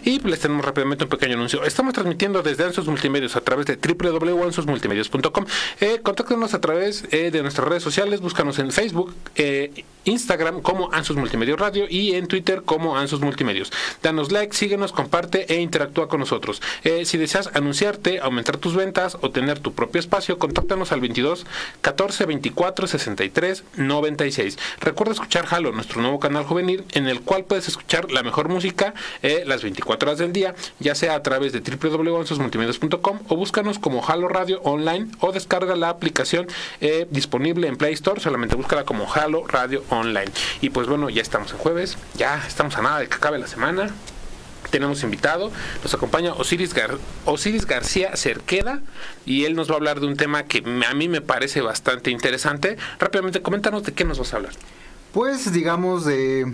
Y les tenemos rápidamente un pequeño anuncio. Estamos transmitiendo desde Ansos Multimedios a través de www.ansosmultimedios.com. Contáctanos a través de nuestras redes sociales. Búscanos en Facebook, Instagram como Ansos Multimedios Radio y en Twitter como Ansos Multimedios. Danos like, síguenos, comparte e interactúa con nosotros. Si deseas anunciarte, aumentar tus ventas o tener tu propio espacio, contáctanos al 22 14 24 63 96. Recuerda escuchar Halo, nuestro nuevo canal juvenil, en el cual puedes escuchar la mejor música las 24 horas del día, ya sea a través de www.ansosmultimedios.com o búscanos como Halo Radio Online o descarga la aplicación disponible en Play Store, solamente búscala como Halo Radio Online. Y pues bueno, ya estamos en jueves, ya estamos a nada de que acabe la semana. Tenemos invitado, nos acompaña Osiris García Cerqueda y él nos va a hablar de un tema que a mí me parece bastante interesante. Rápidamente, coméntanos de qué nos vas a hablar. Pues digamos de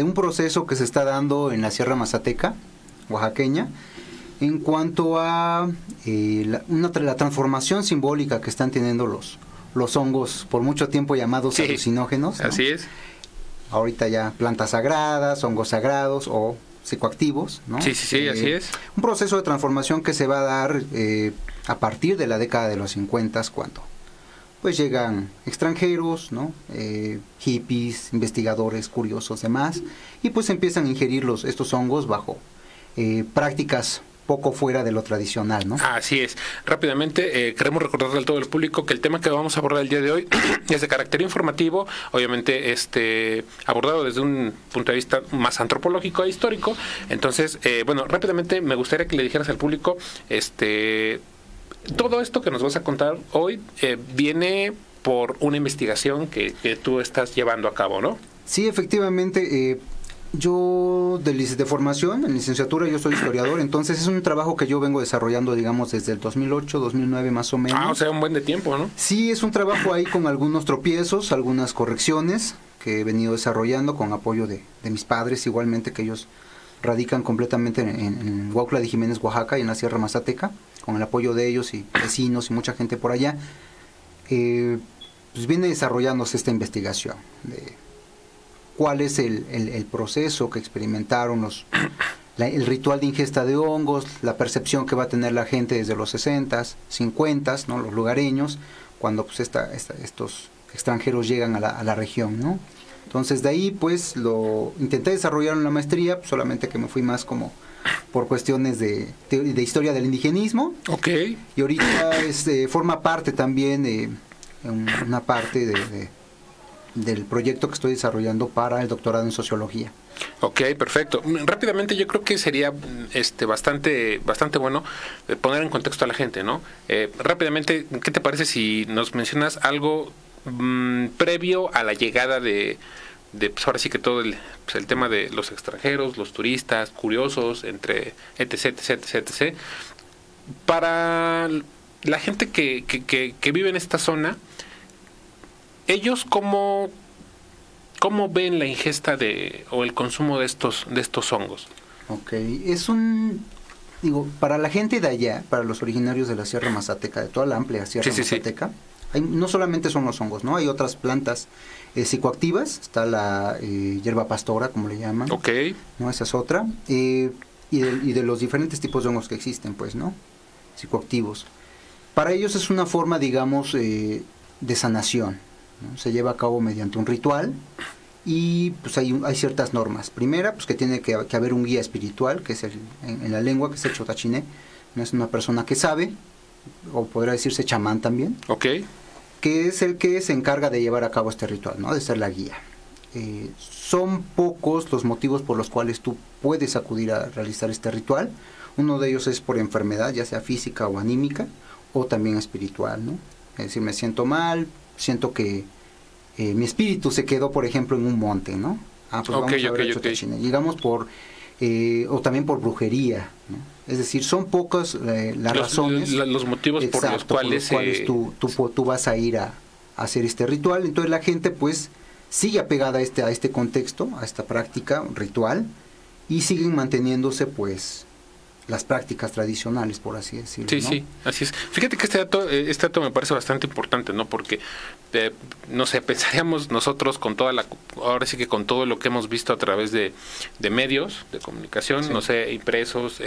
un proceso que se está dando en la Sierra Mazateca, oaxaqueña, en cuanto a la transformación simbólica que están teniendo los hongos, por mucho tiempo llamados alucinógenos, ¿no? Así es. Ahorita ya plantas sagradas, hongos sagrados o psicoactivos, ¿no? Sí, así es. Un proceso de transformación que se va a dar a partir de la década de los 50, cuando pues llegan extranjeros, ¿no? Hippies, investigadores, curiosos, demás, y pues empiezan a ingerir estos hongos bajo prácticas poco fuera de lo tradicional, ¿no? Así es. Rápidamente, queremos recordarle a todo el público que el tema que vamos a abordar el día de hoy es de carácter informativo, obviamente abordado desde un punto de vista más antropológico e histórico. Entonces, bueno, rápidamente me gustaría que le dijeras al público, todo esto que nos vas a contar hoy viene por una investigación que tú estás llevando a cabo, ¿no? Sí, efectivamente. Yo de formación, en licenciatura, yo soy historiador, entonces es un trabajo que yo vengo desarrollando, digamos, desde el 2008, 2009 más o menos. O sea, un buen de tiempo, ¿no? Sí, es un trabajo ahí con algunos tropiezos, algunas correcciones que he venido desarrollando con apoyo de mis padres, igualmente, que ellos radican completamente en Huautla de Jiménez, Oaxaca, y en la Sierra Mazateca, con el apoyo de ellos y vecinos y mucha gente por allá. Pues viene desarrollándose esta investigación de cuál es el proceso que experimentaron el ritual de ingesta de hongos, la percepción que va a tener la gente desde los 60s, 50s, ¿no? Los lugareños, cuando pues estos extranjeros llegan a la región, ¿no? Entonces de ahí pues lo intenté desarrollar en la maestría, pues, solamente que me fui más como por cuestiones de historia del indigenismo. Okay. Y ahorita forma parte también de una parte del proyecto que estoy desarrollando para el doctorado en sociología. Ok, perfecto. Rápidamente yo creo que sería bastante bueno poner en contexto a la gente, ¿no? Rápidamente, ¿qué te parece si nos mencionas algo previo a la llegada de pues ahora sí que todo el tema de los extranjeros, los turistas, curiosos, entre etc. Para la gente que vive en esta zona, ellos cómo ven la ingesta o el consumo de estos hongos. Ok, para la gente de allá, para los originarios de la Sierra Mazateca, de toda la amplia Sierra Mazateca, no solamente son los hongos, ¿no? Hay otras plantas psicoactivas, está la hierba pastora, como le llaman. Ok. ¿No? Esa es otra. Y de los diferentes tipos de hongos que existen, pues, ¿no? Psicoactivos. Para ellos es una forma, digamos, de sanación, ¿no? Se lleva a cabo mediante un ritual y pues hay ciertas normas. Primera, pues que tiene que haber un guía espiritual, que es en la lengua, que es el chotachiné. No es una persona que sabe, o podría decirse chamán también. Ok. Que es el que se encarga de llevar a cabo este ritual, ¿no? De ser la guía. Son pocos los motivos por los cuales tú puedes acudir a realizar este ritual. Uno de ellos es por enfermedad, ya sea física o anímica, o también espiritual, ¿no? Es decir, me siento mal, siento que mi espíritu se quedó, por ejemplo, en un monte, ¿no? Pues vamos a ver el chotachiné. Llegamos o también por brujería, ¿no? Es decir, son pocas las razones, los motivos por los cuales tú vas a ir a hacer este ritual. Entonces la gente pues sigue apegada a este contexto, a esta práctica ritual, y siguen manteniéndose pues las prácticas tradicionales, por así decirlo. Sí, ¿no? sí, así es. Fíjate que este dato me parece bastante importante, ¿no? Porque, no sé, pensaríamos nosotros con ahora sí que con todo lo que hemos visto a través de medios de comunicación, Sí. no sé, impresos,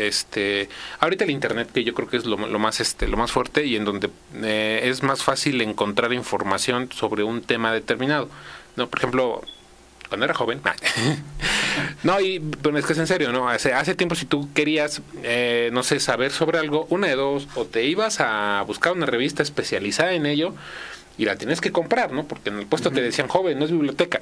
ahorita el internet, que yo creo que es lo más fuerte y en donde es más fácil encontrar información sobre un tema determinado, ¿no? Por ejemplo, cuando era joven. No, bueno, es que es en serio, ¿no? Hace tiempo, si tú querías, no sé, saber sobre algo, una de dos, o te ibas a buscar una revista especializada en ello y la tienes que comprar, ¿no? Porque en el puesto te decían, joven, no es biblioteca.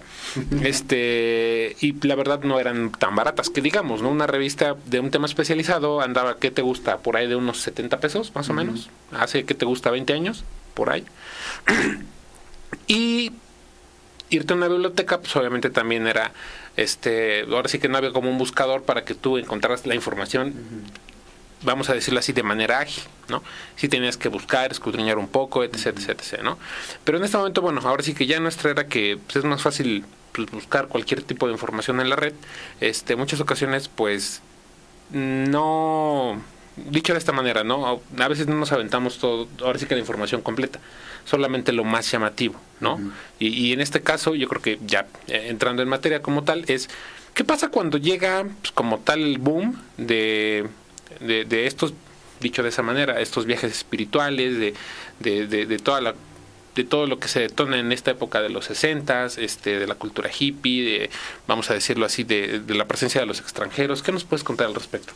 Y la verdad no eran tan baratas que digamos, ¿no? Una revista de un tema especializado andaba, ¿qué te gusta? Por ahí de unos 70 pesos, más o menos. Hace, ¿qué te gusta? 20 años, por ahí. Y irte a una biblioteca, pues obviamente también era, ahora sí que no había como un buscador para que tú encontraras la información, vamos a decirlo así, de manera ágil, ¿no? Sí tenías que buscar, escudriñar un poco, etc, etc, ¿no? Pero en este momento, bueno, ahora sí que ya nuestra era que pues, es más fácil pues, buscar cualquier tipo de información en la red, muchas ocasiones, pues, no... Dicho de esta manera, ¿no? A veces no nos aventamos todo, ahora sí que la información completa, solamente lo más llamativo, ¿no? Y en este caso, yo creo que ya entrando en materia como tal, ¿qué pasa cuando llega pues, como tal el boom de estos, dicho de esa manera, estos viajes espirituales, de todo lo que se detona en esta época de los 60s, de la cultura hippie, vamos a decirlo así, de la presencia de los extranjeros? ¿Qué nos puedes contar al respecto?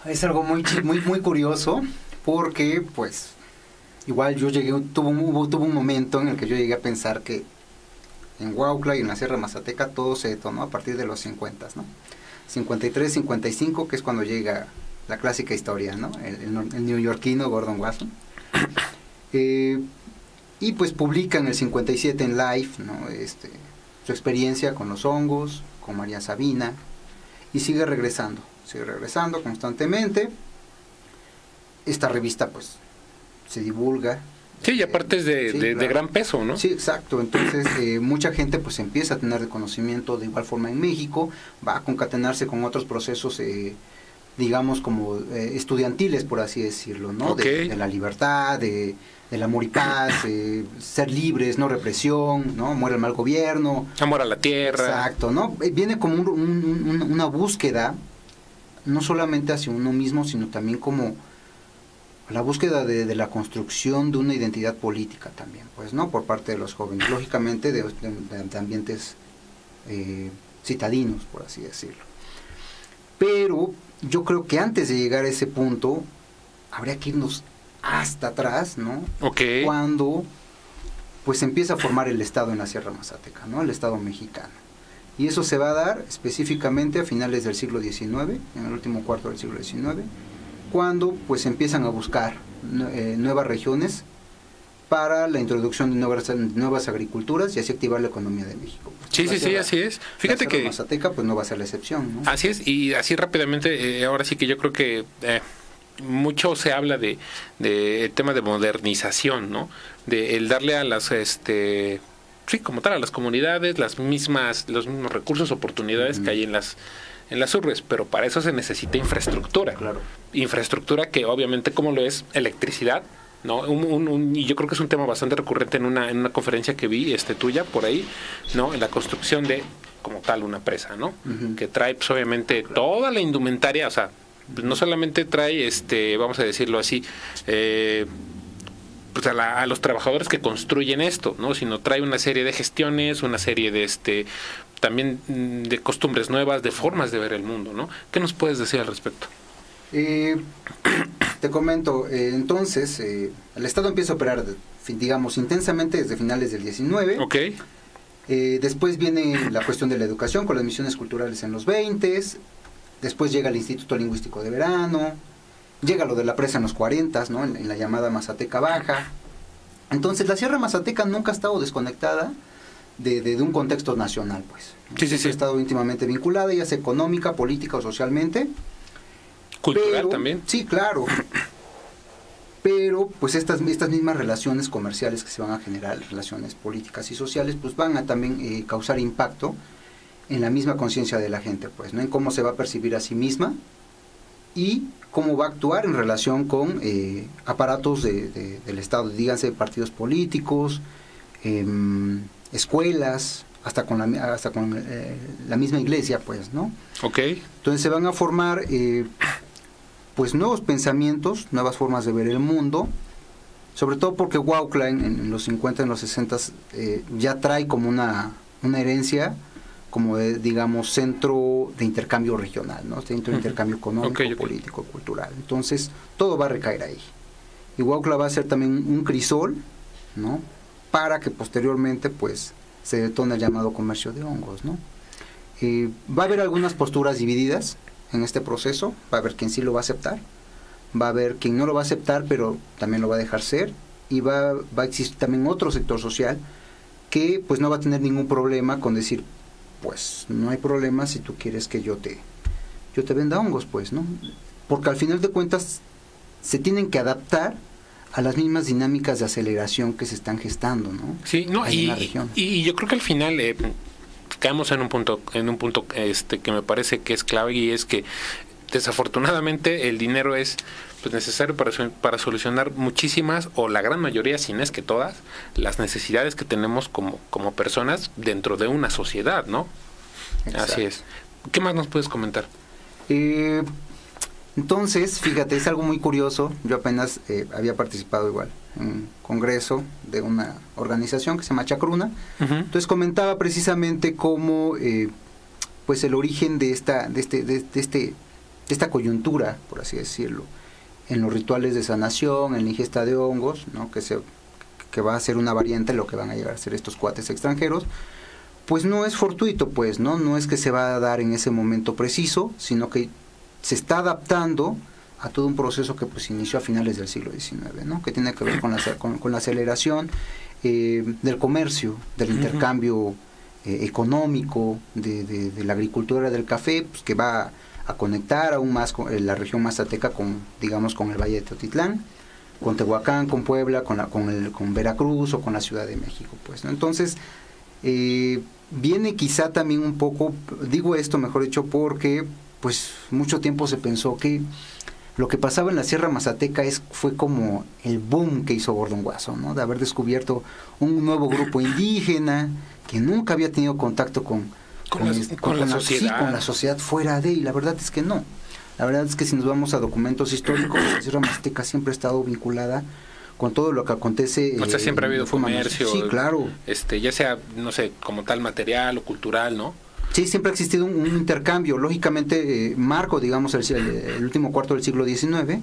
Es algo muy curioso porque, pues, igual yo tuvo un momento en el que yo llegué a pensar que en Huautla y en la Sierra Mazateca todo se detonó a partir de los 50, ¿no? 53, 55, que es cuando llega la clásica historia, ¿no? El neoyorquino Gordon Wasson. Y pues publica en el 57 en Life, ¿no? Su experiencia con los hongos, con María Sabina, y sigue regresando constantemente. Esta revista pues se divulga. Sí, y aparte es de gran peso, ¿no? Sí, exacto. Entonces mucha gente pues empieza a tener conocimiento de igual forma en México, va a concatenarse con otros procesos digamos como estudiantiles, por así decirlo, ¿no? Okay. De la libertad, del amor y paz, ser libres, no represión, ¿no? Muere el mal gobierno. Amor a la tierra. Exacto, ¿no? Viene como una búsqueda, no solamente hacia uno mismo, sino también como la búsqueda de la construcción de una identidad política también, pues, ¿no? Por parte de los jóvenes, lógicamente de ambientes citadinos, por así decirlo. Pero yo creo que antes de llegar a ese punto, habría que irnos hasta atrás, ¿no? Okay. Cuando pues empieza a formar el Estado en la Sierra Mazateca, ¿no? El Estado mexicano. Y eso se va a dar específicamente a finales del siglo XIX, en el último cuarto del siglo XIX, cuando pues empiezan a buscar nuevas regiones para la introducción de nuevas agriculturas y así activar la economía de México. Sí, así es. Fíjate que Mazateca pues no va a ser la excepción, ¿no? Así es, y así rápidamente, ahora sí que yo creo que mucho se habla de tema de modernización, ¿no? De el darle a las sí, como tal, a las comunidades los mismos recursos, oportunidades que hay en las urbes, pero para eso se necesita infraestructura. Claro. Infraestructura que obviamente, como lo es electricidad, ¿no? Y yo creo que es un tema bastante recurrente en una conferencia que vi tuya por ahí, ¿no? En la construcción de como tal una presa, ¿no? Que trae pues, obviamente toda la indumentaria, o sea, no solamente trae vamos a decirlo así, pues a los trabajadores que construyen esto, ¿no? Sino trae una serie de gestiones, una serie de también de costumbres nuevas, de formas de ver el mundo, ¿no? ¿Qué nos puedes decir al respecto? Te comento, entonces, el Estado empieza a operar, digamos, intensamente desde finales del 19. Ok. Después viene la cuestión de la educación con las misiones culturales en los 20. Después llega el Instituto Lingüístico de Verano. Llega lo de la presa en los 40, ¿no? En la llamada Mazateca Baja. Entonces, la Sierra Mazateca nunca ha estado desconectada de un contexto nacional, pues. Sí. Ha estado íntimamente vinculada, ya sea económica, política o socialmente. Cultural también. Sí, claro. Pero pues estas mismas relaciones comerciales que se van a generar, relaciones políticas y sociales, pues van a también causar impacto en la misma conciencia de la gente, pues, ¿no? En cómo se va a percibir a sí misma y cómo va a actuar en relación con aparatos del Estado, díganse partidos políticos, escuelas, hasta con la misma iglesia, pues, ¿no? Okay. Entonces se van a formar pues nuevos pensamientos, nuevas formas de ver el mundo, sobre todo porque Huautla en los 50, en los 60 ya trae como una herencia como de, digamos, centro de intercambio regional, ¿no? Centro de intercambio económico, político, cultural. Entonces, todo va a recaer ahí. Y Huautla va a ser también un crisol, ¿no? Para que posteriormente, pues, se detone el llamado comercio de hongos, ¿no? Va a haber algunas posturas divididas en este proceso, va a haber quien sí lo va a aceptar, va a haber quien no lo va a aceptar, pero también lo va a dejar ser, y va a existir también otro sector social que, pues, no va a tener ningún problema con decir, pues no hay problema si tú quieres que yo te venda hongos, pues, ¿no? Porque al final de cuentas se tienen que adaptar a las mismas dinámicas de aceleración que se están gestando, ¿no? Sí, no, y yo creo que al final caemos en un punto que me parece que es clave, y es que desafortunadamente el dinero es pues necesario para solucionar muchísimas, o la gran mayoría, si no es que todas, las necesidades que tenemos como personas dentro de una sociedad, ¿no? Exacto. Así es. ¿Qué más nos puedes comentar? Entonces, fíjate, es algo muy curioso. Yo apenas había participado igual en un congreso de una organización que se llama Chacruna. Entonces comentaba precisamente cómo pues el origen de esta coyuntura, por así decirlo, en los rituales de sanación, en la ingesta de hongos, ¿no? que va a ser una variante de lo que van a llegar a ser estos cuates extranjeros, pues no es fortuito, pues, no es que se va a dar en ese momento preciso, sino que se está adaptando a todo un proceso que pues inició a finales del siglo XIX, ¿no? Que tiene que ver con la aceleración del comercio, del intercambio económico, de la agricultura del café, pues, que va a conectar aún más con la región mazateca con, digamos, con el Valle de Teotitlán, con Tehuacán, con Puebla, con Veracruz o con la Ciudad de México, pues, ¿no? Entonces, viene quizá también un poco, digo esto mejor dicho, porque pues mucho tiempo se pensó que lo que pasaba en la Sierra Mazateca fue como el boom que hizo Gordon Wasson, ¿no? De haber descubierto un nuevo grupo indígena que nunca había tenido contacto con la sociedad fuera de, y la verdad es que no. La verdad es que si nos vamos a documentos históricos, la Sierra Mazateca siempre ha estado vinculada con todo lo que acontece. O sea, siempre ha habido comercio. Sí, claro. Ya sea, no sé, como tal material o cultural, ¿no? Sí, siempre ha existido un intercambio. Lógicamente, marco, digamos, el último cuarto del siglo XIX,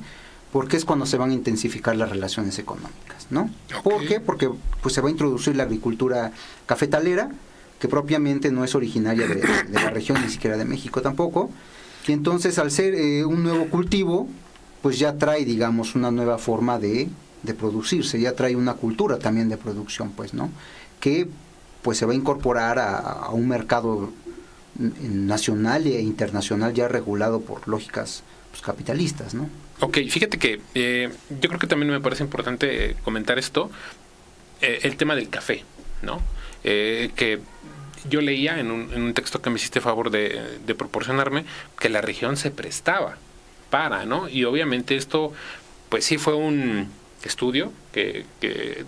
porque es cuando se van a intensificar las relaciones económicas, ¿no? Okay. ¿Por qué? Porque pues se va a introducir la agricultura cafetalera, que propiamente no es originaria de la región, ni siquiera de México tampoco. Y entonces, al ser un nuevo cultivo, pues ya trae, digamos, una nueva forma de producirse, ya trae una cultura también de producción, pues, ¿no? Que pues se va a incorporar a un mercado nacional e internacional ya regulado por lógicas pues, capitalistas, ¿no? Ok, fíjate que yo creo que también me parece importante comentar esto, el tema del café, ¿no? Que yo leía en un texto que me hiciste favor de proporcionarme, que la región se prestaba para, ¿no? Y obviamente esto, pues sí fue un estudio que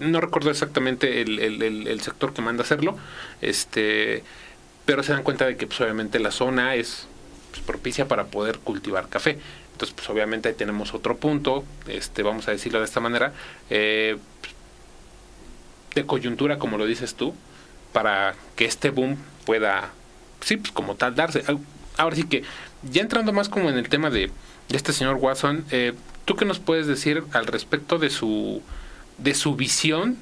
no recuerdo exactamente el sector que manda hacerlo, pero se dan cuenta de que pues, obviamente la zona es pues, propicia para poder cultivar café. Entonces, pues obviamente ahí tenemos otro punto, vamos a decirlo de esta manera, de coyuntura, como lo dices tú, para que este boom pueda, sí, pues como tal, darse. Ahora sí que, ya entrando más como en el tema de este señor Wasson, ¿tú qué nos puedes decir al respecto de su visión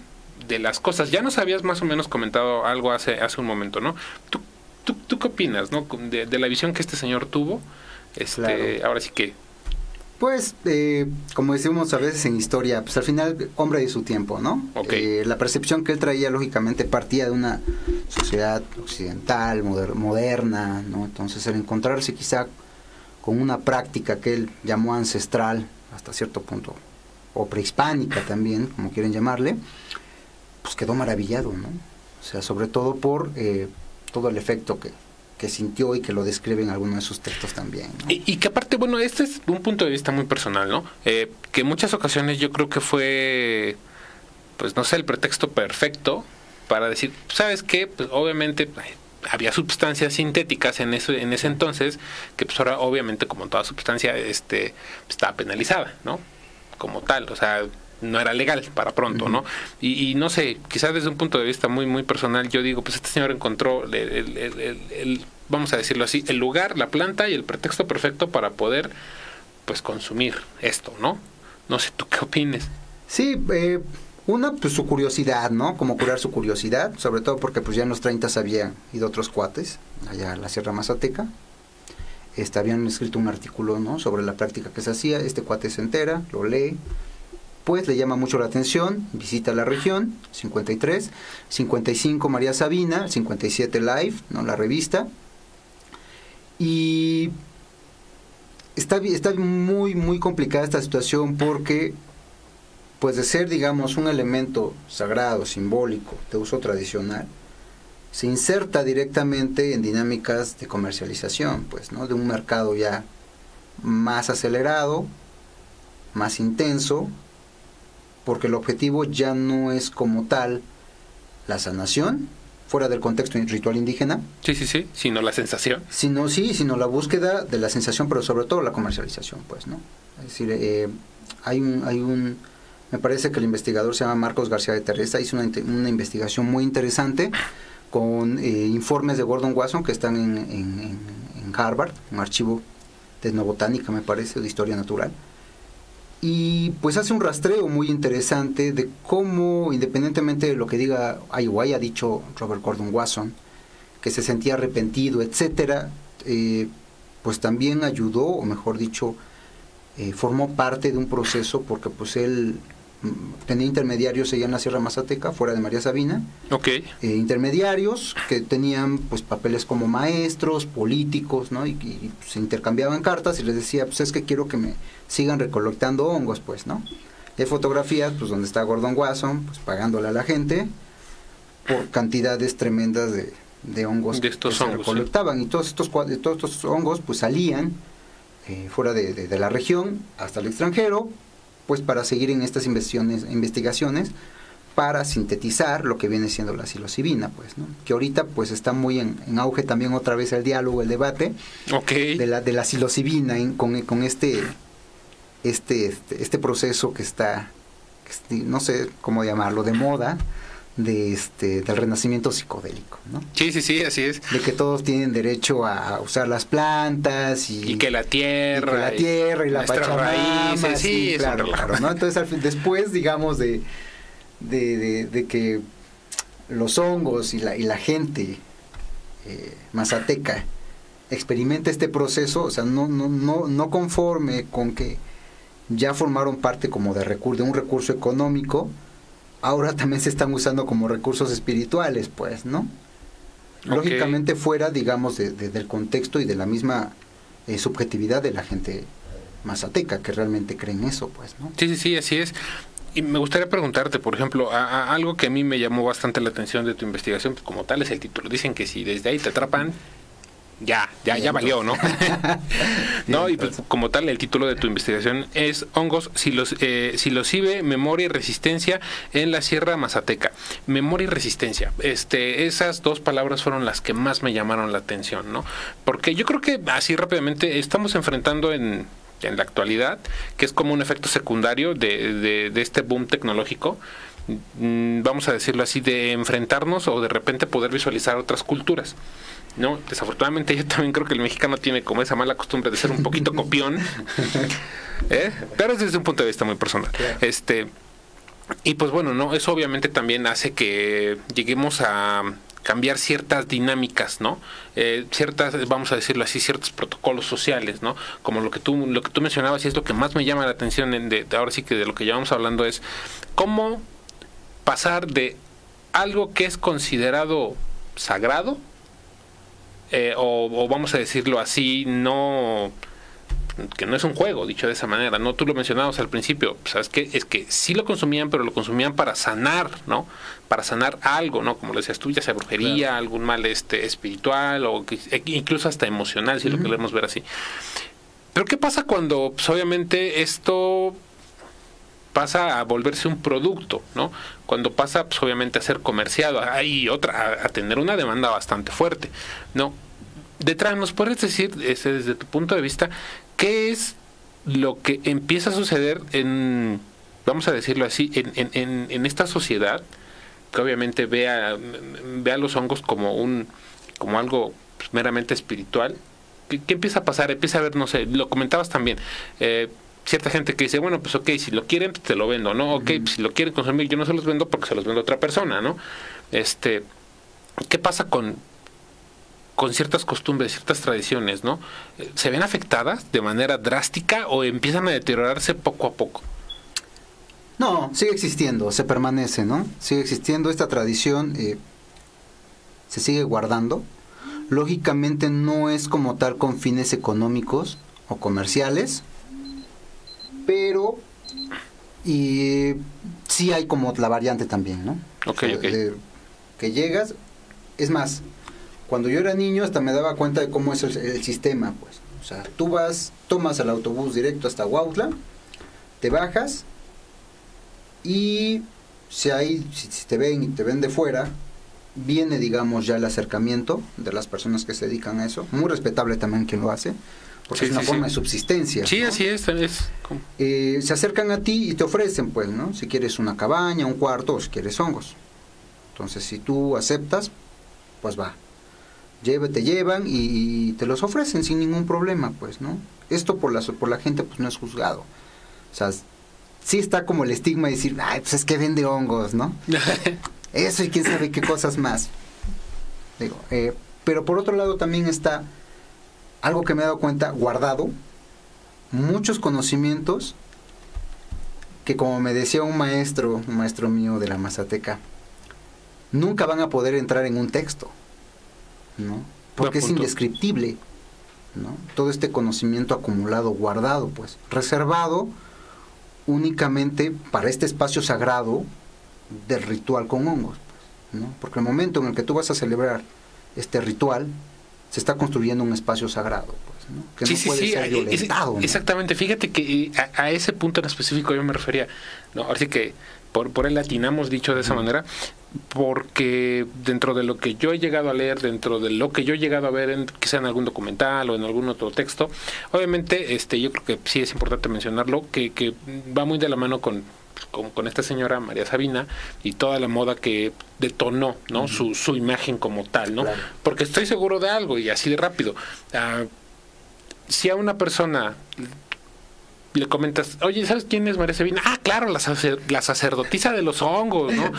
de las cosas? Ya nos habías más o menos comentado algo hace un momento, ¿no? ¿Tú qué opinas, ¿no? De la visión que este señor tuvo? Claro. Ahora sí que... Pues, como decimos a veces en historia, pues al final, hombre de su tiempo, ¿no? Okay. La percepción que él traía, lógicamente, partía de una sociedad occidental, moderna, ¿no? Entonces, el encontrarse quizá con una práctica que él llamó ancestral, hasta cierto punto, o prehispánica también, como quieren llamarle, pues quedó maravillado, ¿no? O sea, sobre todo por todo el efecto que que sintió y que lo describe en alguno de sus textos también, ¿no? Y que aparte, bueno, este es un punto de vista muy personal, ¿no? Que en muchas ocasiones yo creo que fue, pues no sé, el pretexto perfecto para decir, ¿sabes qué? Pues obviamente había sustancias sintéticas en ese entonces, que pues ahora obviamente como toda sustancia estaba penalizada, ¿no? Como tal, o sea, no era legal para pronto, ¿no? Y no sé, quizás desde un punto de vista muy muy personal, yo digo, pues este señor encontró vamos a decirlo así, el lugar, la planta y el pretexto perfecto para poder, pues, consumir esto, ¿no? No sé, ¿tú qué opines? Sí, pues su curiosidad, ¿no? Como curar su curiosidad, sobre todo porque pues ya en los 30 habían ido otros cuates allá a la Sierra Mazateca. Habían escrito un artículo, ¿no? Sobre la práctica que se hacía. Este cuate se entera, lo lee, pues le llama mucho la atención, visita la región, 53, 55 María Sabina, 57 Live, ¿no? La revista. Y está muy muy complicada esta situación porque, pues de ser, digamos, un elemento sagrado, simbólico, de uso tradicional, se inserta directamente en dinámicas de comercialización, pues, ¿no? De un mercado ya más acelerado, más intenso, porque el objetivo ya no es como tal la sanación, fuera del contexto ritual indígena. Sí, sino la sensación. Sino la búsqueda de la sensación, pero sobre todo la comercialización, pues, ¿no? Es decir, me parece que el investigador se llama Marcos García de Teresa, hizo una investigación muy interesante con informes de Gordon Wasson que están en Harvard, un archivo de etnobotánica, me parece, de historia natural. Y pues hace un rastreo muy interesante de cómo, independientemente de lo que diga o haya dicho Robert Gordon Wasson, que se sentía arrepentido, etcétera, pues también ayudó, o mejor dicho, formó parte de un proceso, porque pues él tenía intermediarios allá en la Sierra Mazateca, fuera de María Sabina. Okay. Intermediarios que tenían pues papeles como maestros, políticos, ¿no? Y se intercambiaban cartas y les decía, pues es que quiero que me sigan recolectando hongos, pues, ¿no? Y hay fotografías, pues, donde está Gordon Wasson, pues, pagándole a la gente por cantidades tremendas de hongos de estos que hongos, se recolectaban. Sí. Y todos estos hongos, pues, salían fuera de la región hasta el extranjero, pues para seguir en estas investigaciones para sintetizar lo que viene siendo la psilocibina, pues, ¿no? Que ahorita pues está muy en auge también otra vez el diálogo, el debate. Okay. de la psilocibina con este proceso que está, no sé cómo llamarlo, de moda, del renacimiento psicodélico, ¿no? Sí, así es. De que todos tienen derecho a usar las plantas y que la tierra y la Pachamama, raíces, sí, claro, ¿no? Entonces después, digamos, de que los hongos y la gente mazateca experimenta este proceso, o sea, no conforme con que ya formaron parte como de un recurso económico, ahora también se están usando como recursos espirituales, pues, ¿no? Okay. Lógicamente fuera, digamos, del contexto y de la misma subjetividad de la gente mazateca, que realmente creen eso, pues, ¿no? Sí, así es. Y me gustaría preguntarte, por ejemplo, algo que a mí me llamó bastante la atención de tu investigación, pues, como tal, es el título. Dicen que si desde ahí te atrapan, ya valió, ¿no? No, y pues como tal el título de tu investigación es Hongos, psilocibe, memoria y resistencia en la Sierra Mazateca. Memoria y resistencia. Esas dos palabras fueron las que más me llamaron la atención, ¿no? Porque yo creo que así rápidamente estamos enfrentando en la actualidad, que es como un efecto secundario de este boom tecnológico, vamos a decirlo así, de enfrentarnos o de repente poder visualizar otras culturas, ¿no? Desafortunadamente yo también creo que el mexicano tiene como esa mala costumbre de ser un poquito copión, pero es desde un punto de vista muy personal. Y pues bueno, no, eso obviamente también hace que lleguemos a cambiar ciertas dinámicas, ¿no? Ciertas, vamos a decirlo así, ciertos protocolos sociales, ¿no? Como lo que tú mencionabas, y es lo que más me llama la atención ahora sí que de lo que llevamos hablando, es cómo pasar de algo que es considerado sagrado, o vamos a decirlo así, no que no es un juego, dicho de esa manera, ¿no? Tú lo mencionabas al principio, ¿sabes qué? Es que sí lo consumían, pero lo consumían para sanar, ¿no? Para sanar algo, ¿no? Como lo decías tú, ya sea brujería, claro, algún mal espiritual o incluso hasta emocional, si lo queremos ver así. Pero ¿qué pasa cuando, pues, obviamente, esto pasa a volverse un producto, ¿no? Cuando pasa, pues, obviamente, a ser comerciado, a tener una demanda bastante fuerte, ¿no? Detrás, ¿nos puedes decir, desde tu punto de vista, qué es lo que empieza a suceder en, vamos a decirlo así, en esta sociedad que obviamente ve a los hongos como algo, pues, meramente espiritual? ¿Qué empieza a pasar? Empieza a ver, no sé, lo comentabas también, cierta gente que dice, bueno, pues ok, si lo quieren, pues te lo vendo, ¿no? Ok, pues, si lo quieren consumir, yo no se los vendo porque se los vendo a otra persona, ¿no? ¿Qué pasa con ciertas costumbres, ciertas tradiciones, ¿no? ¿Se ven afectadas de manera drástica o empiezan a deteriorarse poco a poco? No, sigue existiendo, se permanece, ¿no? Sigue existiendo esta tradición, se sigue guardando. Lógicamente no es como tal con fines económicos o comerciales, pero sí hay como la variante también, ¿no? Ok, ok. Que llegas, es más, cuando yo era niño hasta me daba cuenta de cómo es el sistema, pues. O sea, tú tomas el autobús directo hasta Huautla, te bajas y si te ven de fuera, viene, digamos, ya el acercamiento de las personas que se dedican a eso. Muy respetable también quien lo hace, porque es una forma de subsistencia. Sí, ¿no? Así es. Se acercan a ti y te ofrecen, pues, ¿no? Si quieres una cabaña, un cuarto, o si quieres hongos. Entonces, si tú aceptas, pues va. Te llevan y te los ofrecen sin ningún problema, pues, ¿no? Esto por la gente, pues, no es juzgado. O sea, sí está como el estigma de decir, ay, pues es que vende hongos, ¿no? Eso y quién sabe qué cosas más. Digo, pero por otro lado también está algo que me he dado cuenta, guardado, muchos conocimientos que, como me decía un maestro mío de la Mazateca, nunca van a poder entrar en un texto, ¿no? Porque es indescriptible, ¿no? Todo este conocimiento acumulado, guardado, pues, reservado únicamente para este espacio sagrado del ritual con hongos, ¿no? Porque el momento en el que tú vas a celebrar este ritual, se está construyendo un espacio sagrado, pues, ¿no? Que no puede ser violentado, ¿no? Exactamente, fíjate que a ese punto en específico yo me refería, ¿no? Así que por el latinamos dicho de esa manera, porque dentro de lo que yo he llegado a leer, dentro de lo que yo he llegado a ver, quizá en algún documental o en algún otro texto, obviamente yo creo que sí es importante mencionarlo, que va muy de la mano con esta señora María Sabina y toda la moda que detonó, ¿no? Su imagen como tal, ¿no? Claro. Porque estoy seguro de algo, y así de rápido, si a una persona le comentas, oye, ¿sabes quién es María Sabina? Ah, claro, la sacerdotisa de los hongos, ¿no?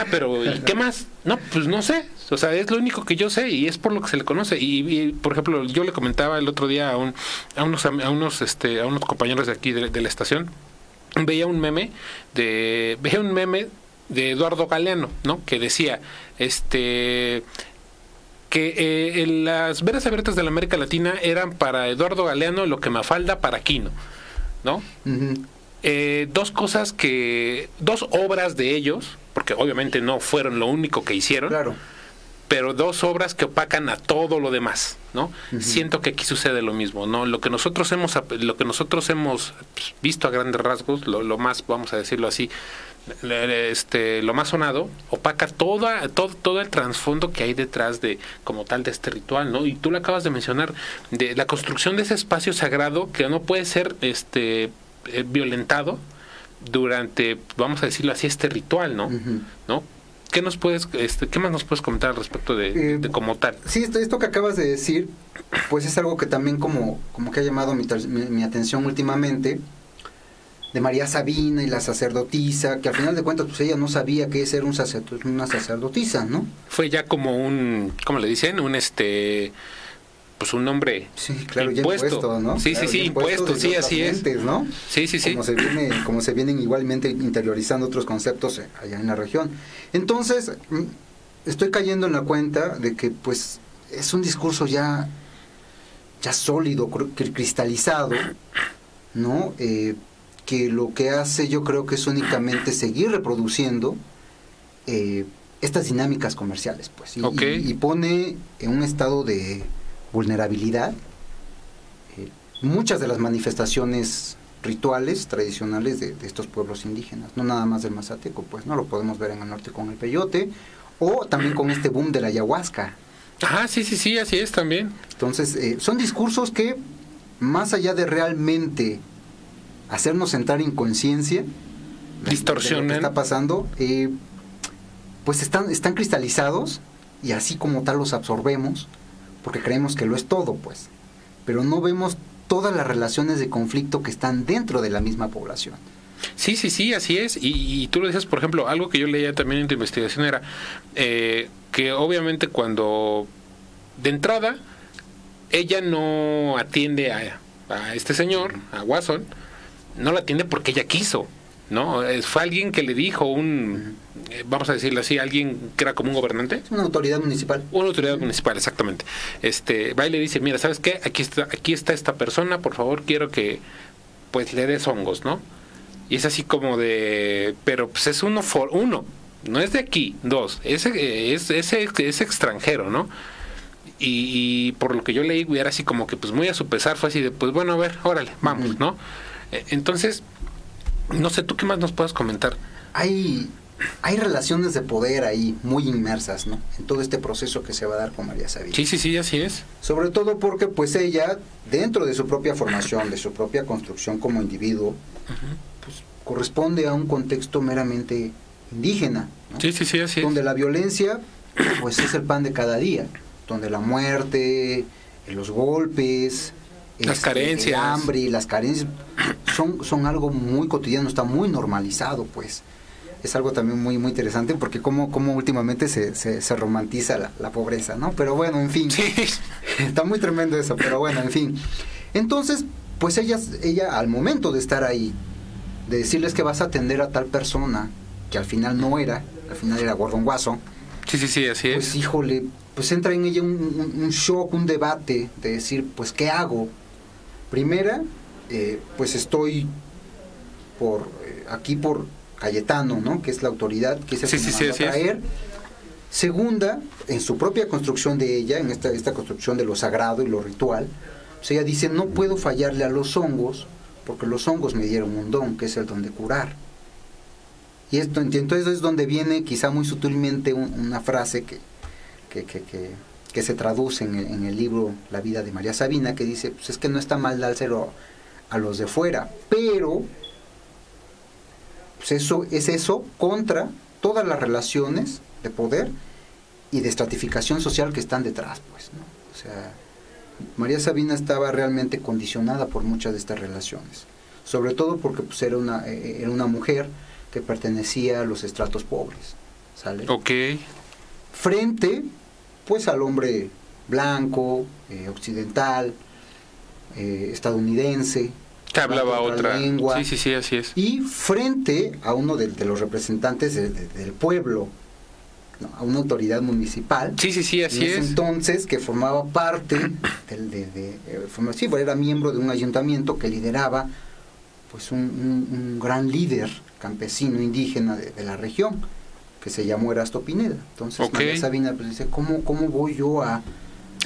Pero ¿y qué más? No, pues no sé, o sea, es lo único que yo sé y es por lo que se le conoce. Y por ejemplo, yo le comentaba el otro día a unos compañeros de aquí de la estación, veía un meme de Eduardo Galeano, ¿no? Que decía, que en las veras abiertas de la América Latina eran para Eduardo Galeano lo que Mafalda para Quino, ¿no? Dos obras de ellos, porque obviamente no fueron lo único que hicieron, claro, pero dos obras que opacan a todo lo demás, ¿no? Siento que aquí sucede lo mismo, ¿no? Lo que nosotros hemos visto a grandes rasgos, lo más, vamos a decirlo así, lo más sonado, opaca todo el trasfondo que hay detrás de, como tal, de este ritual, ¿no? Y tú lo acabas de mencionar, de la construcción de ese espacio sagrado que no puede ser violentado durante, vamos a decirlo así, este ritual, ¿no? ¿No? ¿Qué más nos puedes comentar al respecto de como tal? Sí, esto que acabas de decir, pues es algo que también como que ha llamado mi atención últimamente, de María Sabina y la sacerdotisa, que al final de cuentas pues ella no sabía qué es ser una sacerdotisa, ¿no? Fue ya como ¿cómo le dicen? Pues un nombre, sí, claro, impuesto, ¿no? Sí, claro, sí, impuesto, sí, así es, ¿no? Sí. Como se vienen igualmente interiorizando otros conceptos allá en la región. Entonces, estoy cayendo en la cuenta de que pues es un discurso ya ya sólido, cristalizado, ¿no? Que lo que hace yo creo que es únicamente seguir reproduciendo estas dinámicas comerciales, pues, y pone en un estado de vulnerabilidad muchas de las manifestaciones rituales tradicionales de estos pueblos indígenas, no nada más del Mazateco, pues, no lo podemos ver en el norte con el peyote, o también con este boom de la ayahuasca. Ajá, sí, así es también. Entonces, son discursos que, más allá de realmente hacernos entrar en conciencia, distorsionan de lo que está pasando, pues están cristalizados, y así como tal los absorbemos, porque creemos que lo es todo, pues, pero no vemos todas las relaciones de conflicto que están dentro de la misma población. Sí, así es. Y tú lo decías, por ejemplo, algo que yo leía también en tu investigación era que obviamente cuando de entrada ella no atiende a este señor, a Watson, no la atiende porque ella quiso, ¿no? Fue alguien que le dijo vamos a decirlo así, alguien que era como un gobernante. Una autoridad municipal. Una autoridad municipal, exactamente. Va y le dice, mira, ¿sabes qué? Aquí está esta persona, por favor, quiero que pues le des hongos, ¿no? Y es así como de, pero pues es uno, no es de aquí, dos, es extranjero, ¿no? Y por lo que yo leí, era así como que pues muy a su pesar, fue así de, pues bueno, a ver, órale, vamos, ¿no? Entonces, no sé, ¿tú qué más nos puedes comentar? Hay relaciones de poder ahí muy inmersas, ¿no? En todo este proceso que se va a dar con María Sabina. Sí, así es. Sobre todo porque pues ella, dentro de su propia formación, de su propia construcción como individuo, pues corresponde a un contexto meramente indígena, ¿no? Sí, así es. Donde la violencia pues es el pan de cada día, donde la muerte, los golpes, las carencias, el hambre y las carencias son algo muy cotidiano, está muy normalizado, pues. Es algo también muy interesante porque como últimamente se romantiza la pobreza, ¿no? Pero bueno, en fin, sí. Está muy tremendo eso, pero bueno, en fin. Entonces, pues ella al momento de estar ahí, de decirles que vas a atender a tal persona, que al final no era, al final era Gordon Wasson. Sí, así es. Pues híjole, pues entra en ella un shock, un debate de decir, pues ¿qué hago? Primera, pues estoy aquí por Cayetano, ¿no? Que es la autoridad que se va a traer. Segunda, en su propia construcción de ella, en esta construcción de lo sagrado y lo ritual, pues ella dice, no puedo fallarle a los hongos, porque los hongos me dieron un don, que es el don de curar. Y entonces es donde viene quizá muy sutilmente una frase que se traduce en el libro La vida de María Sabina, que dice, pues es que no está mal dárselo a los de fuera, pero pues eso contra todas las relaciones de poder y de estratificación social que están detrás, pues, ¿no? O sea, María Sabina estaba realmente condicionada por muchas de estas relaciones, sobre todo porque pues era una mujer que pertenecía a los estratos pobres, ¿sale? Ok. Frente, pues, al hombre blanco, occidental, estadounidense, que hablaba otra lengua. Sí, así es. Y frente a uno de los representantes del pueblo, ¿no? A una autoridad municipal. Sí, así es. Entonces, que formaba parte era miembro de un ayuntamiento que lideraba pues un gran líder campesino indígena de la región, que se llamó Erasto Pineda. Entonces, María Sabina pues dice, ¿cómo voy yo a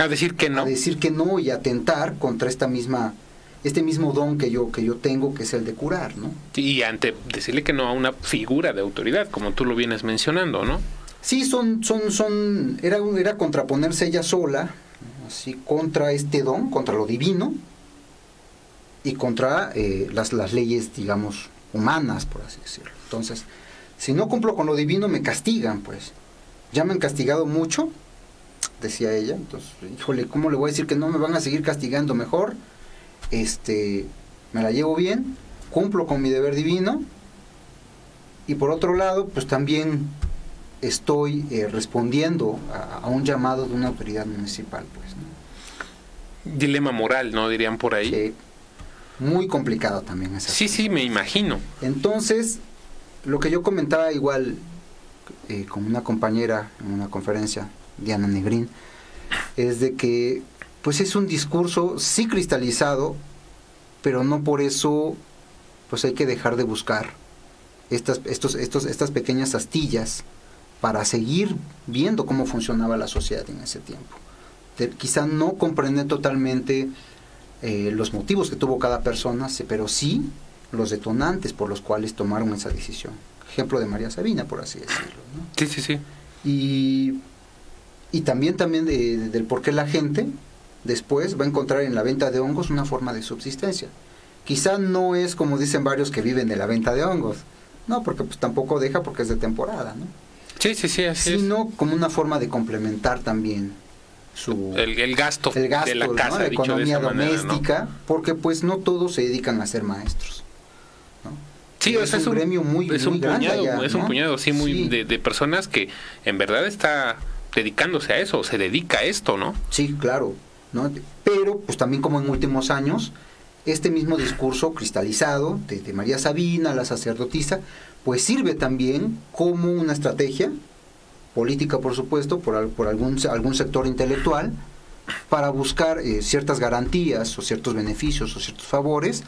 decir que no? A decir que no y atentar contra este mismo don que yo tengo, que es el de curar, ¿no? Y ante decirle que no a una figura de autoridad, como tú lo vienes mencionando, ¿no? Sí, era contraponerse ella sola, ¿no? Así, contra este don, contra lo divino, y contra las leyes, digamos, humanas, por así decirlo. Entonces, si no cumplo con lo divino, me castigan, pues. Ya me han castigado mucho, decía ella. Entonces, híjole, ¿cómo le voy a decir que no me van a seguir castigando? Mejor, me la llevo bien, cumplo con mi deber divino, y por otro lado, pues también estoy respondiendo a un llamado de una autoridad municipal, pues, ¿no? Dilema moral, ¿no? Dirían por ahí. Muy complicado también esa cosa. Sí, me imagino. Entonces, lo que yo comentaba igual con una compañera en una conferencia, Diana Negrín, es de que pues es un discurso sí cristalizado, pero no por eso pues hay que dejar de buscar estas pequeñas astillas para seguir viendo cómo funcionaba la sociedad en ese tiempo. Quizá no comprender totalmente los motivos que tuvo cada persona, pero sí los detonantes por los cuales tomaron esa decisión. Ejemplo de María Sabina, por así decirlo, ¿no? Sí, sí, sí. Y también del por qué la gente después va a encontrar en la venta de hongos una forma de subsistencia. Quizá no es como dicen varios que viven de la venta de hongos, no, porque pues tampoco deja porque es de temporada, ¿no? Sí, sí, sí, así sino como una forma de complementar también el gasto de la casa, ¿no? La economía doméstica, manera, ¿no? Porque pues no todos se dedican a ser maestros, ¿no? Sí, es un gremio muy grande allá, es, ¿no? Un puñado, sí, muy sí. De personas que en verdad está dedicándose a eso, se dedica a esto, ¿no? Sí, claro, ¿no? Pero pues también como en últimos años este mismo discurso cristalizado de María Sabina, la sacerdotisa, pues sirve también como una estrategia política, por supuesto, por algún sector intelectual, para buscar ciertas garantías o ciertos beneficios o ciertos favores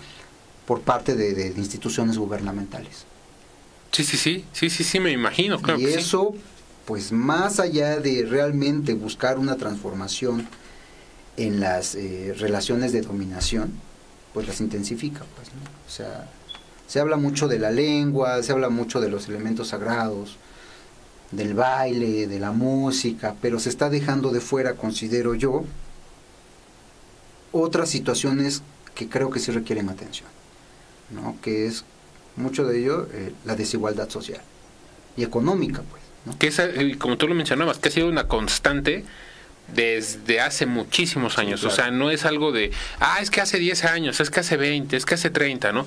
por parte de instituciones gubernamentales. Sí, me imagino, claro. Y eso, pues más allá de realmente buscar una transformación en las relaciones de dominación, pues las intensifica, pues, ¿no? O sea, se habla mucho de la lengua, se habla mucho de los elementos sagrados, del baile, de la música, pero se está dejando de fuera, considero yo, otras situaciones que creo que sí requieren atención, ¿no? Que es mucho de ello la desigualdad social y económica, pues, ¿no? Que esa, como tú lo mencionabas, que ha sido una constante desde hace muchísimos años, sí, claro. O sea, no es algo de, es que hace 10 años, es que hace 20, es que hace 30, ¿no?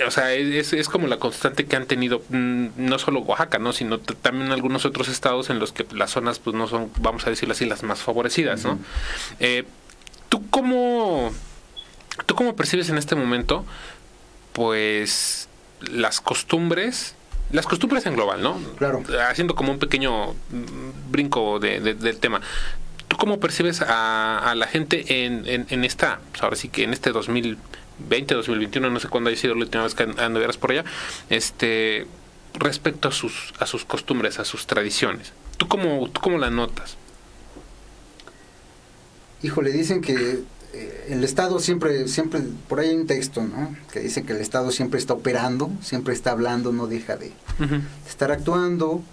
O sea, es como la constante que han tenido no solo Oaxaca, ¿no? Sino también algunos otros estados en los que las zonas pues no son, vamos a decirlo así, las más favorecidas, ¿no? ¿Tú cómo percibes en este momento pues las costumbres en global, ¿no? Claro. Haciendo como un pequeño brinco del tema. ¿Tú cómo percibes a la gente en esta, pues ahora sí que en este 2020, 2021, no sé cuándo haya sido la última vez que anduvieras por allá, respecto a sus costumbres, a sus tradiciones? ¿Tú cómo la notas? Híjole, dicen que el Estado siempre, por ahí hay un texto, ¿no? Que dice que el Estado siempre está operando, siempre está hablando, no deja de estar actuando.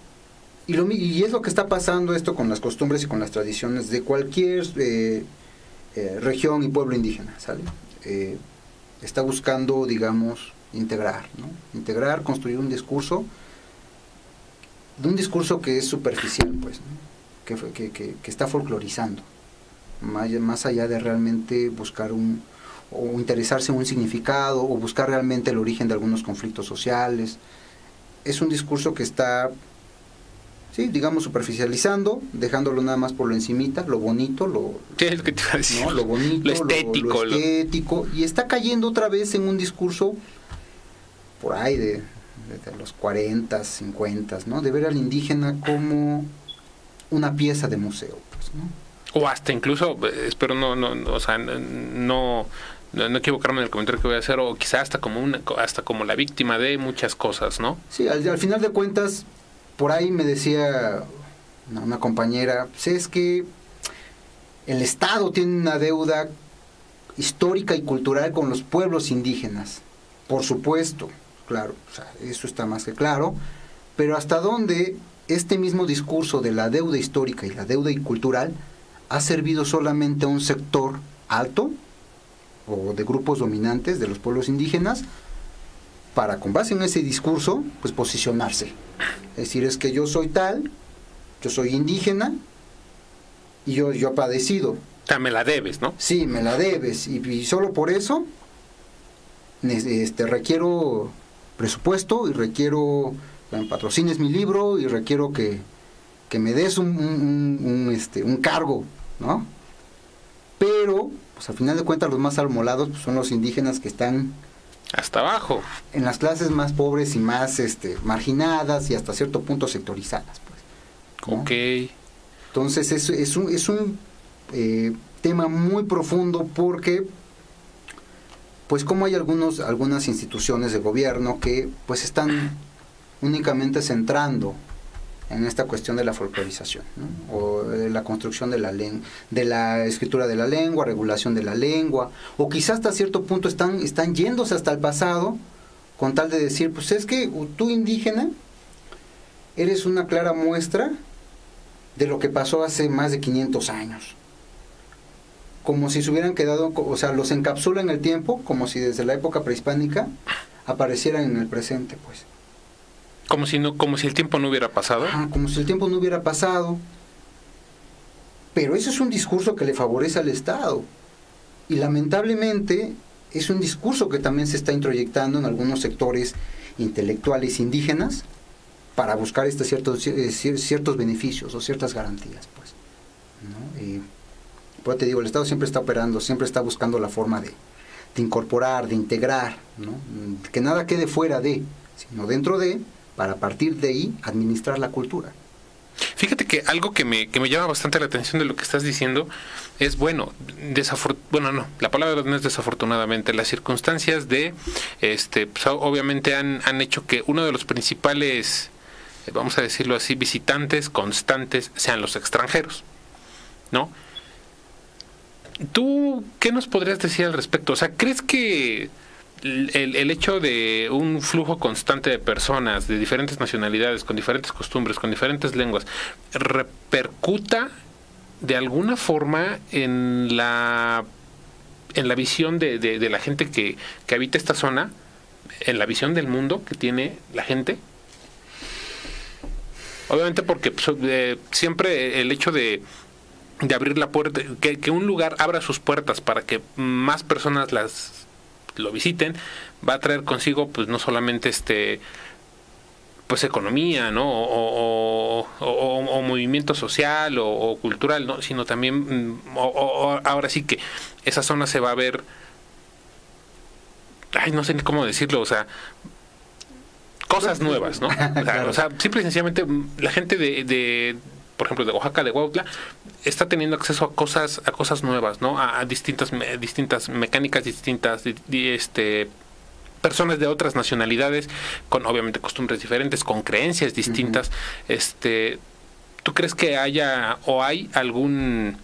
Y es lo que está pasando esto con las costumbres y con las tradiciones de cualquier región y pueblo indígena, ¿sale? Está buscando, digamos, integrar, ¿no? Integrar, construir un discurso que es superficial, pues, ¿no? Que está folclorizando, más allá de realmente buscar o interesarse en un significado, o buscar realmente el origen de algunos conflictos sociales. Es un discurso que está, sí, digamos, superficializando, dejándolo nada más por lo encimita, lo bonito, ¿qué es lo que te iba a decir? ¿No? Lo bonito, lo estético, y está cayendo otra vez en un discurso por ahí de los 40, 50, ¿no? De ver al indígena como una pieza de museo, pues, ¿no? O hasta incluso, espero o sea, no equivocarme en el comentario que voy a hacer, o quizá hasta como la víctima de muchas cosas, ¿no? Sí, al final de cuentas, por ahí me decía una compañera, pues es que el Estado tiene una deuda histórica y cultural con los pueblos indígenas. Por supuesto, claro, o sea, eso está más que claro, pero hasta dónde este mismo discurso de la deuda histórica y la deuda cultural ha servido solamente a un sector alto o de grupos dominantes de los pueblos indígenas para, con base en ese discurso, pues posicionarse. Es decir, es que yo soy tal, yo soy indígena y yo he padecido. O sea, me la debes, ¿no? Sí, me la debes, y solo por eso requiero presupuesto, y requiero que me patrocines mi libro, y requiero que me des un cargo, ¿no? Pero, pues al final de cuentas, los más armolados pues, son los indígenas que están hasta abajo, en las clases más pobres y más marginadas y hasta cierto punto sectorizadas, pues, ¿no? Ok. Entonces es un tema muy profundo porque, pues como hay algunas instituciones de gobierno que pues están únicamente centrando en esta cuestión de la folclorización, ¿no? O de la construcción de la escritura de la lengua, regulación de la lengua, o quizás hasta cierto punto están yéndose hasta el pasado con tal de decir, pues es que tú indígena eres una clara muestra de lo que pasó hace más de 500 años. Como si se hubieran quedado, o sea, los encapsula en el tiempo, como si desde la época prehispánica aparecieran en el presente, pues. Como si el tiempo no hubiera pasado. Ajá, como si el tiempo no hubiera pasado. Pero eso es un discurso que le favorece al Estado. Y lamentablemente es un discurso que también se está introyectando en algunos sectores intelectuales indígenas para buscar ciertos beneficios o ciertas garantías, pues, ¿no? Pues te digo, el Estado siempre está operando, siempre está buscando la forma de incorporar, de integrar, ¿no? Que nada quede fuera de, sino dentro de, para partir de ahí administrar la cultura. Fíjate que algo que me llama bastante la atención de lo que estás diciendo es, bueno, no, la palabra no es desafortunadamente, las circunstancias de, pues, obviamente han hecho que uno de los principales, vamos a decirlo así, visitantes constantes sean los extranjeros, ¿no? ¿Tú qué nos podrías decir al respecto? O sea, ¿crees que el hecho de un flujo constante de personas de diferentes nacionalidades, con diferentes costumbres, con diferentes lenguas, repercuta de alguna forma en la visión de la gente que habita esta zona, en la visión del mundo que tiene la gente? Obviamente porque pues, siempre el hecho de abrir la puerta, que un lugar abra sus puertas para que más personas lo visiten, va a traer consigo pues no solamente pues economía, ¿no? o movimiento social o cultural, ¿no? Sino también ahora sí que esa zona se va a ver, no sé ni cómo decirlo, o sea, cosas nuevas, ¿no? Claro. O sea, simple y sencillamente la gente por ejemplo, de Oaxaca, de Huautla, está teniendo acceso a cosas nuevas, ¿no? A distintas mecánicas distintas, personas de otras nacionalidades, con obviamente costumbres diferentes, con creencias distintas. ¿Tú crees que haya o hay algún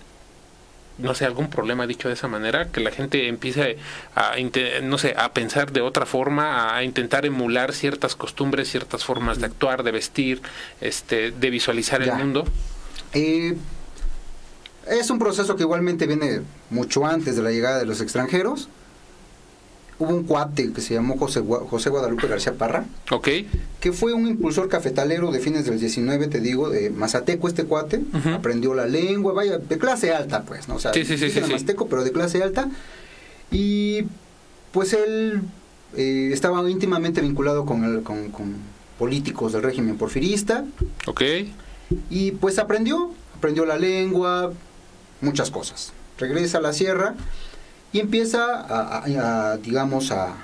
problema, dicho de esa manera, que la gente empiece a pensar de otra forma, a intentar emular ciertas costumbres, ciertas formas de actuar, de vestir, de visualizar el mundo? Es un proceso que igualmente viene mucho antes de la llegada de los extranjeros. Hubo un cuate que se llamó José Guadalupe García Parra, que fue un impulsor cafetalero de fines del 19, te digo, de mazateco este cuate. Aprendió la lengua, vaya, de clase alta, pues, ¿no? O sea, sí. mazateco, pero de clase alta. Y pues él estaba íntimamente vinculado con políticos del régimen porfirista. Y pues aprendió la lengua, muchas cosas. Regresa a la sierra y empieza digamos, a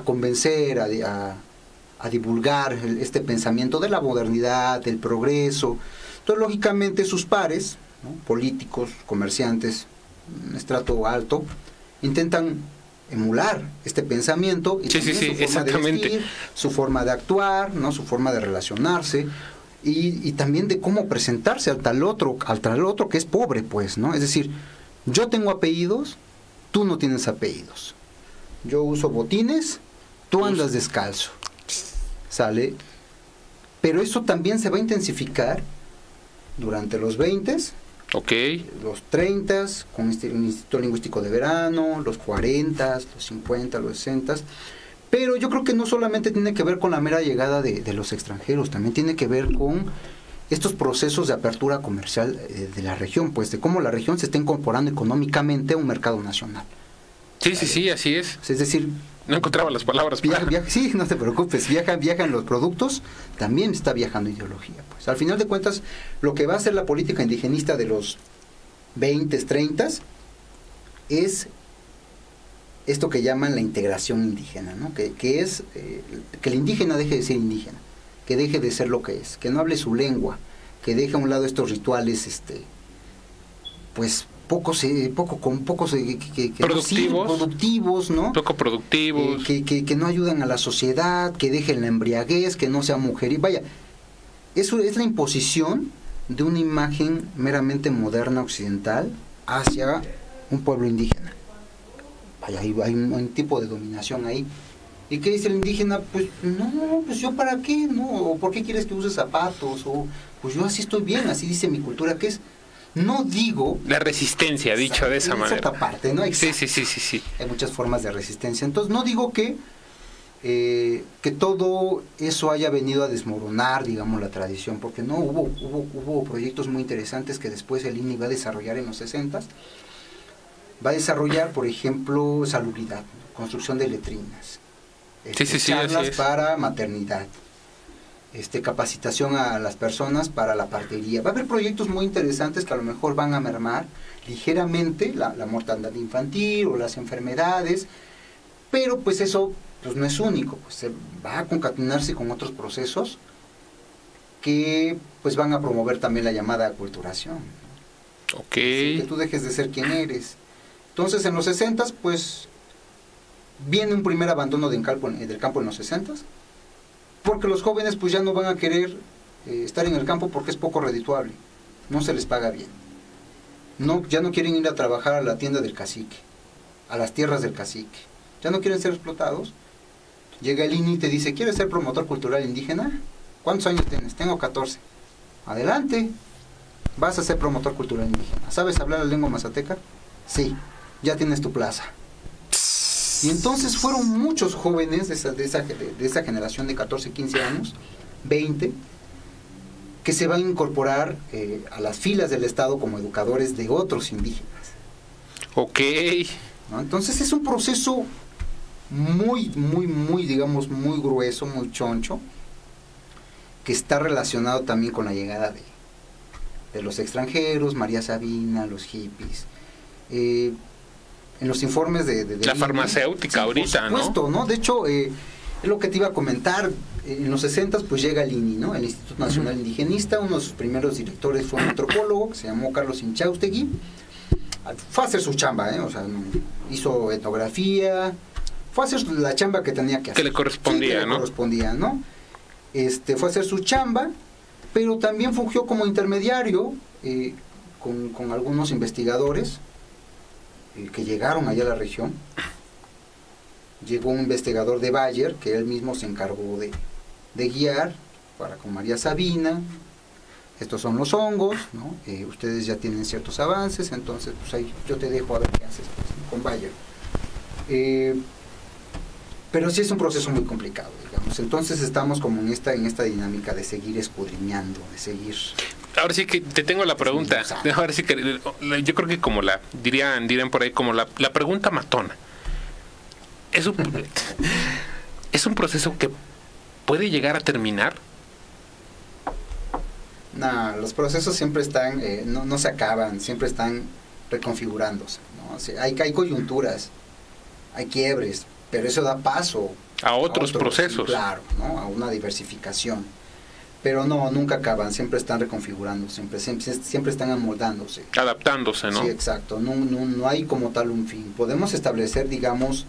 convencer, a divulgar este pensamiento de la modernidad, del progreso. Entonces, lógicamente, sus pares, ¿no? Políticos, comerciantes, un estrato alto, intentan emular este pensamiento y su forma de vestir, su forma de actuar, ¿no? Su forma de relacionarse y también de cómo presentarse al tal otro que es pobre, pues, ¿no? Es decir, yo tengo apellidos, tú no tienes apellidos. Yo uso botines, tú andas descalzo. ¿Sale? Pero eso también se va a intensificar durante los 20s, los 30s, con un Instituto Lingüístico de Verano, los 40s, los 50, los 60s. Pero yo creo que no solamente tiene que ver con la mera llegada de los extranjeros, también tiene que ver con estos procesos de apertura comercial de la región, pues de cómo la región se está incorporando económicamente a un mercado nacional. Sí, así es. Es decir, no encontraba las palabras. Sí, no te preocupes, viajan los productos, también está viajando ideología. Pues al final de cuentas, lo que va a hacer la política indigenista de los 20s, 30s, es esto que llaman la integración indígena, ¿no? Que es que el indígena deje de ser indígena, que deje de ser lo que es, que no hable su lengua, que deje a un lado estos rituales pues productivos, ¿no? Poco productivos. Que no ayudan a la sociedad, que dejen la embriaguez, que no sea mujer. Y vaya, eso es la imposición de una imagen meramente moderna occidental hacia un pueblo indígena. Vaya, hay un tipo de dominación ahí. ¿Y qué dice el indígena? Pues no, pues yo para qué, ¿no? ¿O por qué quieres que use zapatos? O pues yo así estoy bien, así dice mi cultura, que es. No digo... La resistencia, dicho de esa manera. Esa parte, ¿no? Sí. Hay muchas formas de resistencia. Entonces, no digo que todo eso haya venido a desmoronar, digamos, la tradición, porque no, hubo proyectos muy interesantes que después el INI va a desarrollar en los 60s. Va a desarrollar, por ejemplo, salubridad, construcción de letrinas, charlas para maternidad, capacitación a las personas para la partería. Va a haber proyectos muy interesantes que a lo mejor van a mermar ligeramente la mortandad infantil o las enfermedades, pero pues eso pues no es único, pues se va a concatenarse con otros procesos que pues van a promover también la llamada aculturación. Ok. Así que tú dejes de ser quien eres. Entonces en los 60s pues viene un primer abandono del campo en los 60s, porque los jóvenes pues ya no van a querer estar en el campo porque es poco redituable, no se les paga bien, ya no quieren ir a trabajar a la tienda del cacique, a las tierras del cacique, ya no quieren ser explotados. Llega el INI y te dice, ¿quieres ser promotor cultural indígena? ¿Cuántos años tienes? Tengo 14. Adelante, vas a ser promotor cultural indígena. ¿Sabes hablar la lengua mazateca? Sí, ya tienes tu plaza. Y entonces fueron muchos jóvenes de esa generación de 14, 15 años, 20, que se van a incorporar a las filas del Estado como educadores de otros indígenas. Ok. ¿No? Entonces es un proceso muy, digamos, muy grueso, muy choncho, que está relacionado también con la llegada de los extranjeros, María Sabina, los hippies. En los informes de la farmacéutica, sí, ahorita, por supuesto, ¿no? De hecho, es lo que te iba a comentar. En los 60 pues llega el INI, ¿no? El Instituto Nacional Indigenista. Uno de sus primeros directores fue un antropólogo que se llamó Carlos Inchaustegui. Fue a hacer su chamba, o sea, hizo etnografía, fue a hacer la chamba que tenía que hacer. Que le correspondía, sí, que le correspondía, ¿no? Fue a hacer su chamba, pero también fungió como intermediario con algunos investigadores que llegaron allá a la región. Llegó un investigador de Bayer, que él mismo se encargó de guiar para con María Sabina. Estos son los hongos, ¿no? Ustedes ya tienen ciertos avances, entonces pues ahí yo te dejo a ver qué haces pues, con Bayer. Pero sí es un proceso muy complicado, digamos. Entonces estamos como en esta dinámica de seguir escudriñando, de seguir... Ahora sí que te tengo la pregunta. Ahora sí que yo creo que como dirían por ahí, como la pregunta matona. Es un proceso que puede llegar a terminar. No, los procesos siempre están, no se acaban, siempre están reconfigurándose, ¿no? O sea, hay coyunturas, hay quiebres, pero eso da paso a otros procesos. Sí, claro, ¿no? A una diversificación. Pero no, nunca acaban, siempre están reconfigurando, siempre están amoldándose. Adaptándose, ¿no? Sí, exacto, no hay como tal un fin. Podemos establecer, digamos,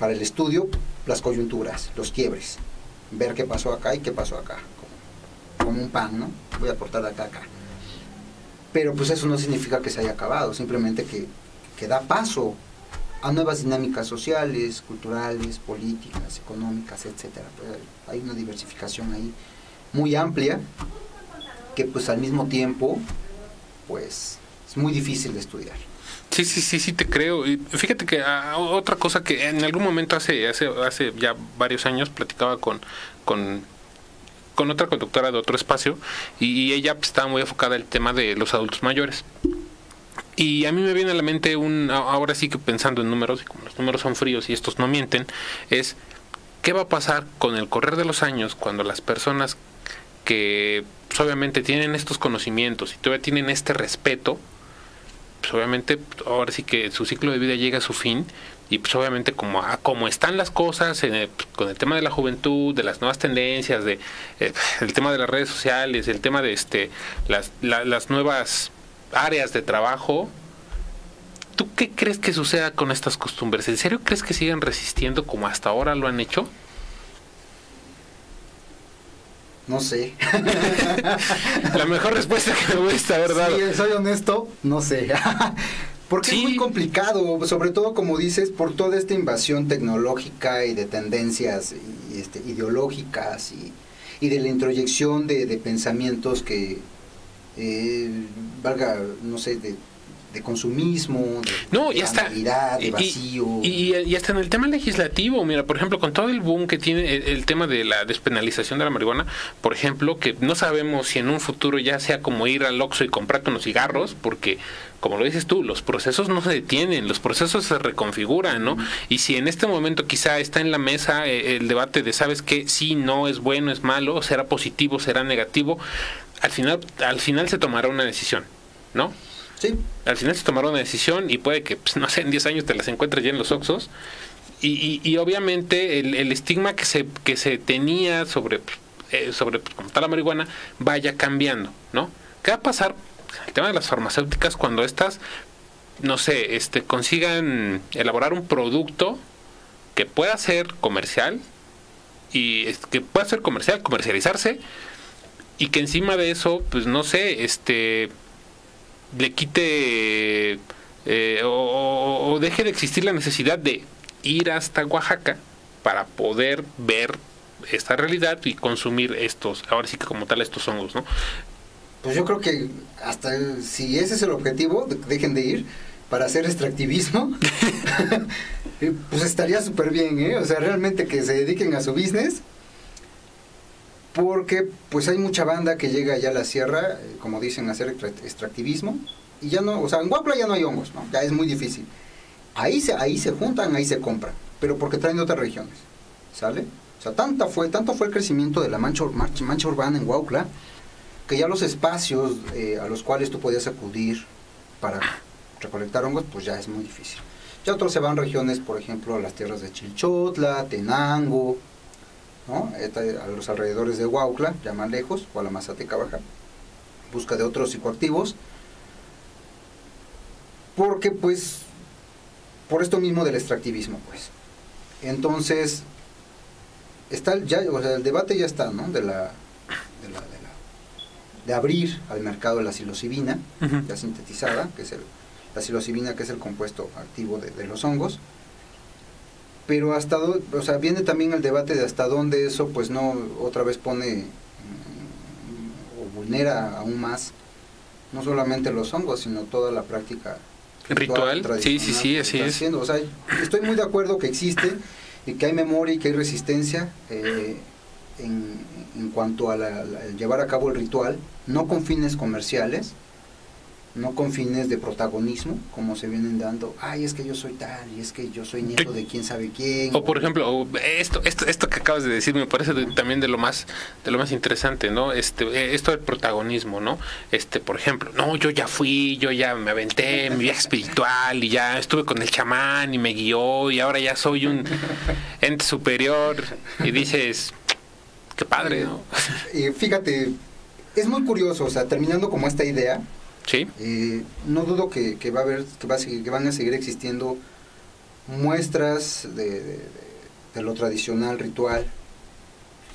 para el estudio, las coyunturas, los quiebres, ver qué pasó acá y qué pasó acá, como un pan, ¿no? Voy a aportar de acá a acá. Pero pues eso no significa que se haya acabado, simplemente que da paso a nuevas dinámicas sociales, culturales, políticas, económicas, etcétera. Pues hay una diversificación ahí muy amplia que pues al mismo tiempo pues es muy difícil de estudiar. Sí, te creo. Y fíjate que otra cosa que en algún momento hace ya varios años platicaba con otra conductora de otro espacio y ella pues, estaba muy enfocada en el tema de los adultos mayores. Y a mí me viene a la mente ahora sí que pensando en números, y como los números son fríos y estos no mienten, es ¿qué va a pasar con el correr de los años cuando las personas que pues, obviamente tienen estos conocimientos y todavía tienen este respeto, pues obviamente ahora sí que su ciclo de vida llega a su fin y pues obviamente como están las cosas con el tema de la juventud, de las nuevas tendencias, el tema de las redes sociales, el tema de las nuevas áreas de trabajo, ¿tú qué crees que suceda con estas costumbres? ¿En serio crees que sigan resistiendo como hasta ahora lo han hecho? No sé. La mejor respuesta que me gusta haber dado. Si soy honesto, no sé. Porque es muy complicado, sobre todo como dices, por toda esta invasión tecnológica y de tendencias ideológicas y de la introyección de pensamientos que, valga, no sé, de consumismo, y hasta de vacío. Y hasta en el tema legislativo, mira, por ejemplo, con todo el boom que tiene el tema de la despenalización de la marihuana, por ejemplo, que no sabemos si en un futuro ya sea como ir al Oxxo y comprarte unos cigarros, porque, como lo dices tú, los procesos no se detienen, los procesos se reconfiguran, ¿no? Y si en este momento quizá está en la mesa el debate de, ¿sabes qué? Sí, no, es bueno, es malo, será positivo, será negativo, al final se tomará una decisión, ¿no? Sí. Al final se tomará una decisión y puede que, pues, no sé, en 10 años te las encuentres ya en los Oxxos. Y obviamente el estigma que se tenía sobre como tal la marihuana vaya cambiando, ¿no? ¿Qué va a pasar el tema de las farmacéuticas cuando estas, no sé, consigan elaborar un producto que pueda ser comercial comercializarse, y que encima de eso, pues no sé, le quite o deje de existir la necesidad de ir hasta Oaxaca para poder ver esta realidad y consumir ahora sí que como tal estos hongos, ¿no? Pues yo creo que hasta si ese es el objetivo, dejen de ir para hacer extractivismo, pues estaría súper bien, ¿eh? O sea, realmente que se dediquen a su business, porque pues hay mucha banda que llega allá a la sierra, como dicen, a hacer extractivismo, y ya no, o sea, en Huautla ya no hay hongos, ¿no? Ya es muy difícil. Ahí se juntan, ahí se compran, pero porque traen de otras regiones, ¿sale? O sea, tanto fue el crecimiento de la mancha urbana en Huautla, que ya los espacios a los cuales tú podías acudir para recolectar hongos, pues ya es muy difícil. Ya otros se van a regiones, por ejemplo, a las tierras de Chilchotla, Tenango, ¿no? A los alrededores de Huautla, ya más lejos, o a la Mazateca Baja, busca de otros psicoactivos, porque pues, por esto mismo del extractivismo, pues. Entonces, o sea, el debate ya está, ¿no? De abrir al mercado la psilocibina, ya sintetizada, que es la psilocibina, que es el compuesto activo de los hongos. Pero o sea, viene también el debate de hasta dónde eso pues no otra vez pone o vulnera aún más no solamente los hongos, sino toda la práctica ritual. Sí, así es. O sea, estoy muy de acuerdo que existe y que hay memoria y que hay resistencia en cuanto a llevar a cabo el ritual, no con fines comerciales, no con fines de protagonismo, como se vienen dando, ay, es que yo soy tal, y es que yo soy nieto de quién sabe quién. O por ejemplo, esto que acabas de decir me parece también de lo más interesante, ¿no? Esto del protagonismo, ¿no? Por ejemplo, no, yo ya me aventé mi viaje espiritual y ya estuve con el chamán y me guió y ahora ya soy un ente superior, y dices, qué padre, ¿no? Y fíjate, es muy curioso, o sea, terminando como esta idea, sí. No dudo que van a seguir existiendo muestras de lo tradicional, ritual,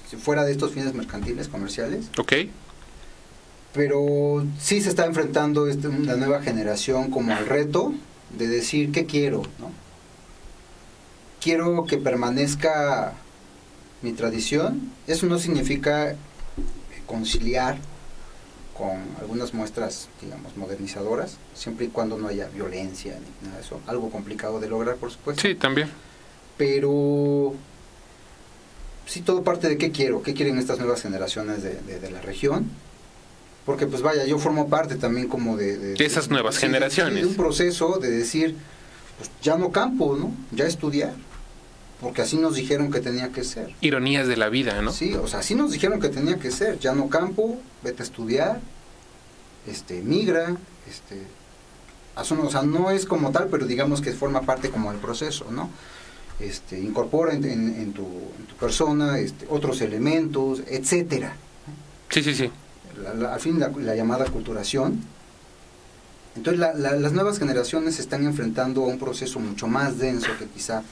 si fuera de estos fines mercantiles, comerciales. Ok. Pero sí se está enfrentando la nueva generación como al reto de decir qué quiero, ¿no? Quiero que permanezca mi tradición. Eso no significa conciliar con algunas muestras, digamos, modernizadoras, siempre y cuando no haya violencia ni nada de eso. Algo complicado de lograr, por supuesto. Sí, también. Pero sí, todo parte de qué quieren estas nuevas generaciones de la región. Porque pues vaya, yo formo parte también como de esas nuevas generaciones. De un proceso de decir, pues ya no campo, ¿no? Ya estudiar. Porque así nos dijeron que tenía que ser. Ironías de la vida, ¿no? Sí, o sea, así nos dijeron que tenía que ser. Ya no campo, vete a estudiar, migra, o sea, no es como tal, pero digamos que forma parte como del proceso, ¿no? Incorpora en tu persona otros elementos, etcétera. Sí. Al fin la llamada aculturación, Entonces las nuevas generaciones se están enfrentando a un proceso mucho más denso que quizá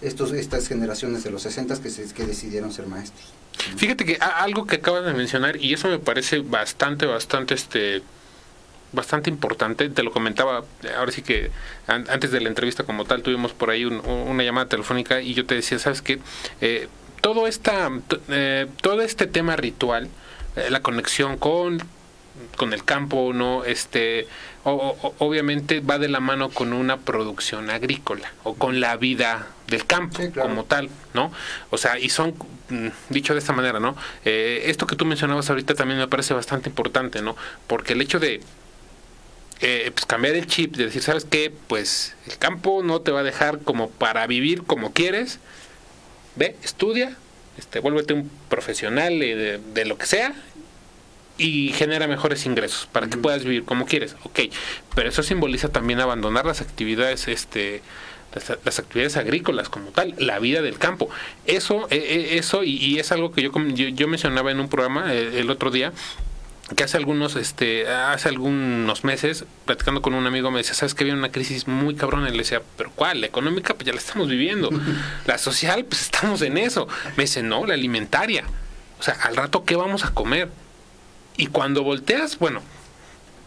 estas generaciones de los 60 que decidieron ser maestros. Fíjate que algo que acabas de mencionar, y eso me parece bastante importante, te lo comentaba, ahora sí que antes de la entrevista como tal, tuvimos por ahí una llamada telefónica y yo te decía, ¿sabes qué? Todo este tema ritual, la conexión con el campo, ¿no? Obviamente va de la mano con una producción agrícola o con la vida del campo, sí, claro, como tal, ¿no? O sea, y son, dicho de esta manera, ¿no? Esto que tú mencionabas ahorita también me parece bastante importante, ¿no? Porque el hecho de pues cambiar el chip, de decir, ¿sabes qué? Pues el campo no te va a dejar como para vivir como quieres. Ve, estudia, vuélvete un profesional de lo que sea y genera mejores ingresos para que puedas vivir como quieres. Ok, pero eso simboliza también abandonar las actividades las actividades agrícolas como tal, la vida del campo. Eso y es algo que yo mencionaba en un programa el otro día, que hace algunos meses, platicando con un amigo, me decía, ¿sabes que viene una crisis muy cabrona? Y le decía, ¿pero cuál? La económica, pues ya la estamos viviendo. La social, pues estamos en eso. Me dice, no, la alimentaria. O sea, al rato, ¿qué vamos a comer? Y cuando volteas, bueno,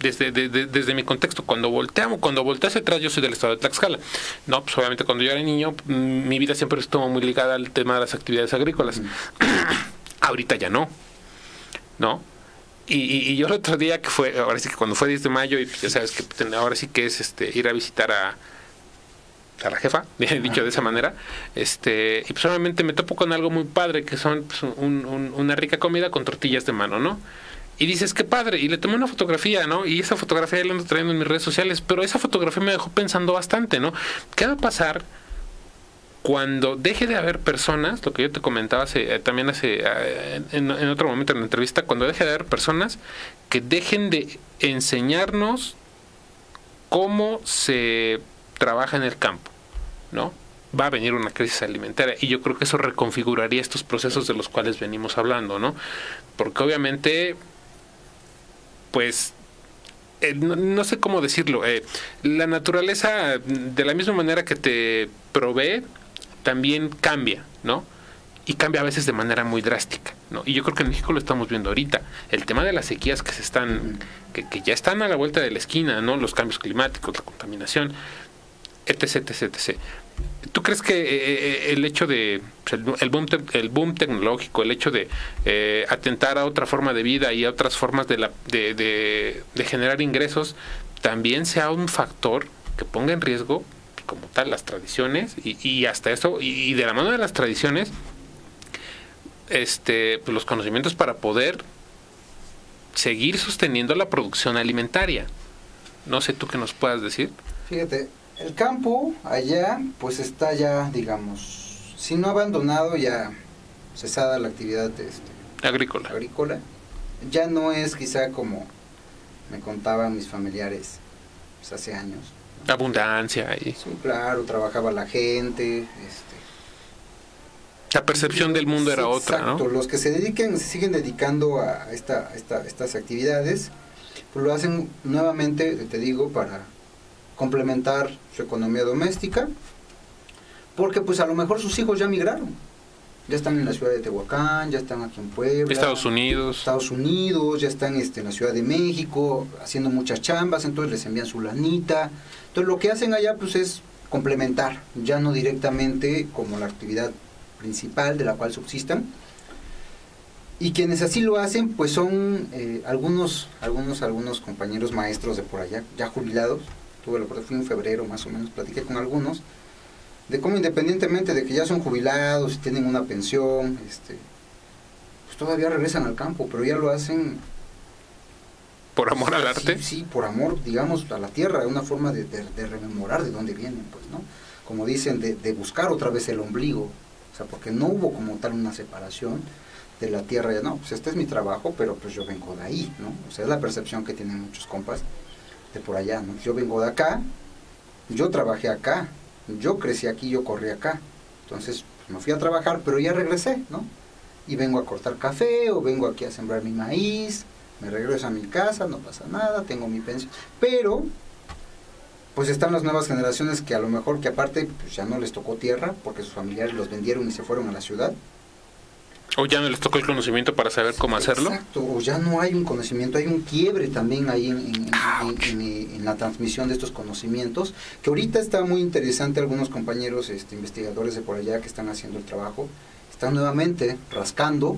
desde mi contexto, cuando volteas atrás, yo soy del estado de Tlaxcala. No, pues obviamente cuando yo era niño, mi vida siempre estuvo muy ligada al tema de las actividades agrícolas. Ahorita ya no, ¿no? Y yo el otro día que fue, ahora sí que cuando fue 10 de mayo, y ya sabes que ahora sí que es ir a visitar a la jefa, dicho de esa manera, y pues obviamente me topo con algo muy padre, que son pues, una rica comida con tortillas de mano, ¿no? Y dices, qué padre, y le tomé una fotografía, ¿no? Y esa fotografía la ando trayendo en mis redes sociales, pero esa fotografía me dejó pensando bastante, ¿no? ¿Qué va a pasar cuando deje de haber personas, lo que yo te comentaba en otro momento en la entrevista, cuando deje de haber personas que dejen de enseñarnos cómo se trabaja en el campo, ¿no? Va a venir una crisis alimentaria y yo creo que eso reconfiguraría estos procesos de los cuales venimos hablando, ¿no? Porque obviamente, pues, no sé cómo decirlo, la naturaleza, de la misma manera que te provee, también cambia, ¿no? Y cambia a veces de manera muy drástica, ¿no? Y yo creo que en México lo estamos viendo ahorita. El tema de las sequías que que ya están a la vuelta de la esquina, ¿no? Los cambios climáticos, la contaminación, etc. ¿Tú crees que el hecho de el boom tecnológico, el hecho de atentar a otra forma de vida y a otras formas de generar ingresos, también sea un factor que ponga en riesgo como tal las tradiciones y hasta eso, y de la mano de las tradiciones, pues los conocimientos para poder seguir sosteniendo la producción alimentaria? No sé tú qué nos puedas decir. Fíjate, el campo allá pues está ya, digamos, si no abandonado, ya cesada la actividad agrícola. Ya no es quizá como me contaban mis familiares pues, hace años. Abundancia ahí. Sí, claro, trabajaba la gente. La percepción del mundo era otra, exacto, ¿no? Los que se siguen dedicando a estas actividades, pues lo hacen nuevamente, te digo, para complementar su economía doméstica, porque pues a lo mejor sus hijos ya migraron. Ya están en la ciudad de Tehuacán, ya están aquí en Puebla. Estados Unidos, ya están en la Ciudad de México, haciendo muchas chambas, entonces les envían su lanita. Entonces lo que hacen allá pues es complementar, ya no directamente como la actividad principal de la cual subsistan. Y quienes así lo hacen pues son algunos compañeros maestros de por allá, ya jubilados. Fui en febrero más o menos, platiqué con algunos, de cómo independientemente de que ya son jubilados y tienen una pensión, pues todavía regresan al campo, pero ya lo hacen por amor al arte. Sí, por amor, digamos, a la tierra, una forma de rememorar de dónde vienen, pues, ¿no? Como dicen, de buscar otra vez el ombligo, o sea, porque no hubo como tal una separación de la tierra, ya no, pues este es mi trabajo, pero pues yo vengo de ahí, ¿no? O sea, es la percepción que tienen muchos compas de por allá, ¿no? Yo vengo de acá, yo trabajé acá, yo crecí aquí, yo corrí acá, entonces pues, me fui a trabajar, pero ya regresé, ¿no? Y vengo a cortar café, o vengo aquí a sembrar mi maíz, me regreso a mi casa, no pasa nada, tengo mi pensión, pero pues están las nuevas generaciones que a lo mejor que aparte pues ya no les tocó tierra porque sus familiares los vendieron y se fueron a la ciudad. O ya no les tocó el conocimiento para saber cómo hacerlo. Exacto, o ya no hay un conocimiento, hay un quiebre también ahí en la transmisión de estos conocimientos, que ahorita está muy interesante. Algunos compañeros investigadores de por allá que están haciendo el trabajo, están nuevamente rascando,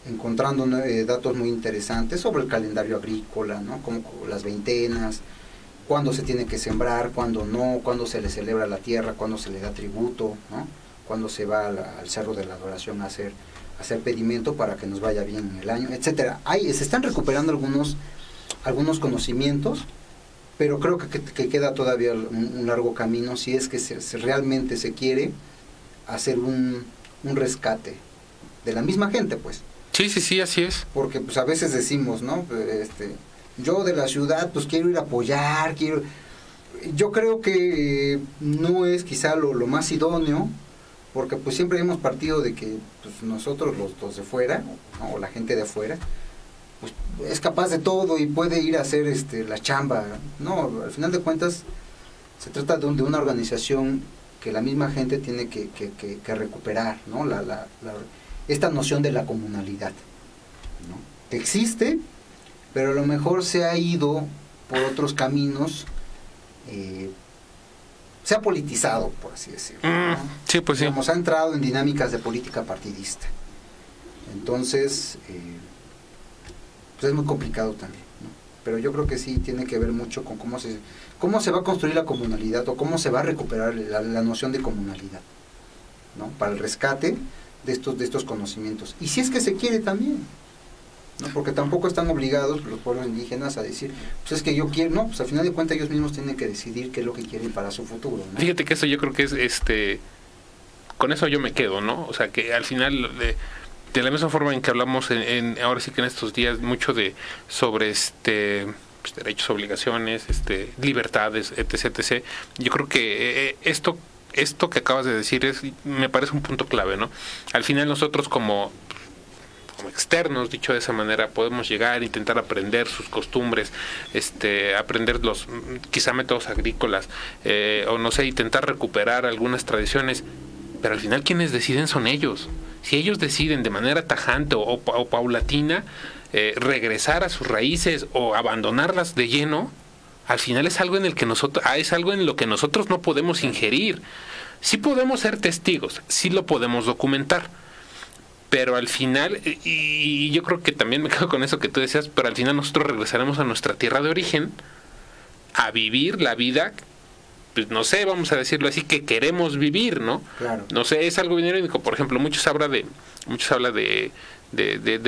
encontrando datos muy interesantes sobre el calendario agrícola, ¿no? Como las veintenas, cuándo se tiene que sembrar, cuándo no, cuándo se le celebra la tierra, cuándo se le da tributo, ¿no? Cuando se va al Cerro de la Adoración a hacer pedimento para que nos vaya bien en el año, etcétera. Se están recuperando algunos conocimientos, pero creo que queda todavía un largo camino si es que realmente se quiere hacer un rescate de la misma gente, pues. Sí, así es. Porque pues a veces decimos, ¿no? Yo de la ciudad pues quiero ir a apoyar, yo creo que no es quizá lo más idóneo, porque pues siempre hemos partido de que pues, nosotros los de fuera, ¿no? O la gente de afuera, pues es capaz de todo y puede ir a hacer la chamba. No, al final de cuentas se trata de una organización que la misma gente tiene que recuperar, ¿no? Esta noción de la comunalidad, ¿no? Que existe, pero a lo mejor se ha ido por otros caminos, se ha politizado, por así decirlo, ¿no? Sí, pues sí. Digamos, ha entrado en dinámicas de política partidista. Entonces, pues es muy complicado también, ¿no? Pero yo creo que sí tiene que ver mucho con cómo se va a construir la comunalidad, o cómo se va a recuperar la noción de comunalidad, ¿no? Para el rescate de estos conocimientos. Y si es que se quiere también, ¿no? Porque tampoco están obligados los pueblos indígenas a decir, pues es que yo quiero, no, pues al final de cuentas ellos mismos tienen que decidir qué es lo que quieren para su futuro, ¿no? Fíjate que eso yo creo que es, con eso yo me quedo, ¿no? O sea, que al final, de la misma forma en que hablamos ahora sí que en estos días mucho sobre pues, derechos, obligaciones, libertades, etc. Yo creo que esto que acabas de decir me parece un punto clave, ¿no? Al final nosotros como externos, dicho de esa manera, podemos llegar, intentar aprender sus costumbres, aprender los quizá métodos agrícolas, o no sé, intentar recuperar algunas tradiciones, pero al final quienes deciden son ellos. Si ellos deciden de manera tajante o paulatina regresar a sus raíces o abandonarlas de lleno, al final es algo en lo que nosotros no podemos ingerir. Sí podemos ser testigos, sí lo podemos documentar, pero al final, y yo creo que también me quedo con eso que tú decías, pero al final nosotros regresaremos a nuestra tierra de origen a vivir la vida, pues no sé, vamos a decirlo así, que queremos vivir, ¿no? Claro. No sé, es algo bien irónico. Por ejemplo, muchos habla de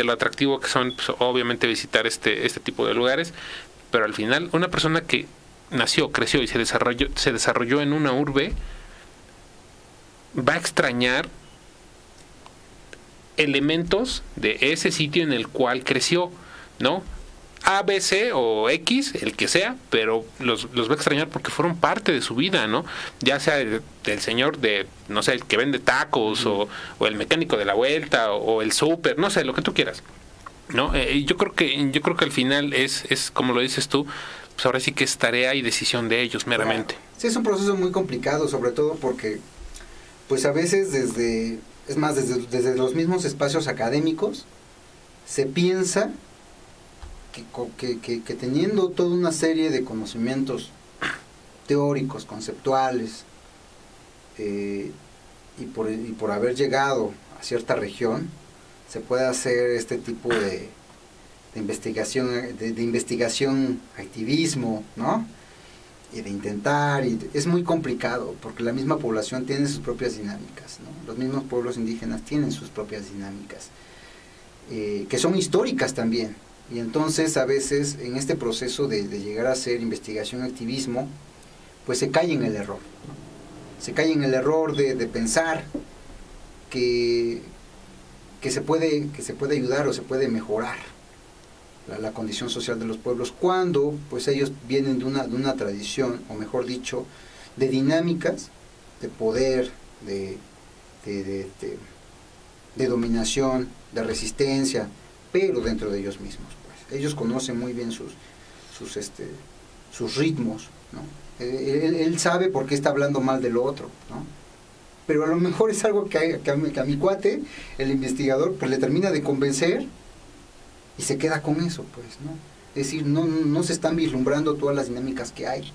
lo atractivo que son, pues, obviamente visitar este tipo de lugares, pero al final una persona que nació, creció y se desarrolló en una urbe va a extrañar elementos de ese sitio en el cual creció, ¿no? A, B, C o X, el que sea, pero los va a extrañar porque fueron parte de su vida, ¿no? Ya sea del señor no sé, el que vende tacos, o el mecánico de la vuelta, o el súper, no sé, lo que tú quieras, ¿no? Yo creo que al final es como lo dices tú, pues ahora sí que es tarea y decisión de ellos meramente. Claro. Sí, es un proceso muy complicado, sobre todo porque pues a veces desde los mismos espacios académicos se piensa que teniendo toda una serie de conocimientos teóricos, conceptuales, y por haber llegado a cierta región, se puede hacer este tipo de investigación, activismo, ¿no? Y de intentar, es muy complicado, porque la misma población tiene sus propias dinámicas, ¿no? Los mismos pueblos indígenas tienen sus propias dinámicas, que son históricas también. Y entonces a veces en este proceso de llegar a hacer investigación, activismo, pues se cae en el error, ¿no? Se cae en el error de pensar que se puede ayudar o se puede mejorar la condición social de los pueblos, cuando pues ellos vienen de una tradición, o mejor dicho, de dinámicas de poder, de dominación, de resistencia, pero dentro de ellos mismos, pues. Ellos conocen muy bien sus ritmos, ¿no? Él sabe por qué está hablando mal del otro, ¿no? Pero a lo mejor es algo que a mi cuate, el investigador, pues le termina de convencer y se queda con eso, pues, ¿no? Es decir, no se están vislumbrando todas las dinámicas que hay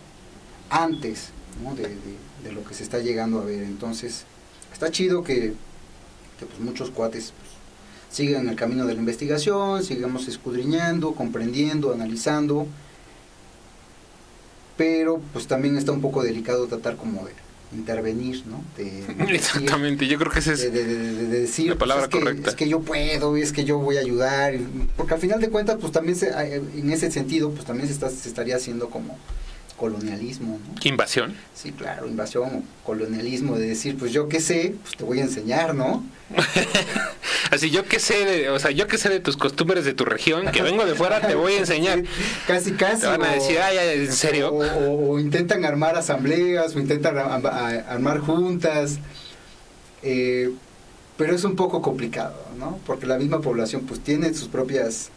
antes, ¿no? de lo que se está llegando a ver. Entonces, está chido que pues, muchos cuates pues, sigan el camino de la investigación, sigamos escudriñando, comprendiendo, analizando, pero pues también está un poco delicado tratar como de intervenir, ¿no? Exactamente, yo creo que esa es de decir, la palabra pues, correcta. Es que yo puedo, es que yo voy a ayudar, porque al final de cuentas, pues también en ese sentido, pues también se estaría haciendo como colonialismo, ¿no? ¿Invasión? Sí, claro, invasión o colonialismo, de decir, pues yo qué sé, pues te voy a enseñar, ¿no? Así, yo qué sé de tus costumbres de tu región, que vengo de fuera, te voy a enseñar. Casi. Te van a decir, ay, ¿en serio? O intentan armar asambleas, o intentan armar juntas, pero es un poco complicado, ¿no? Porque la misma población pues tiene sus propios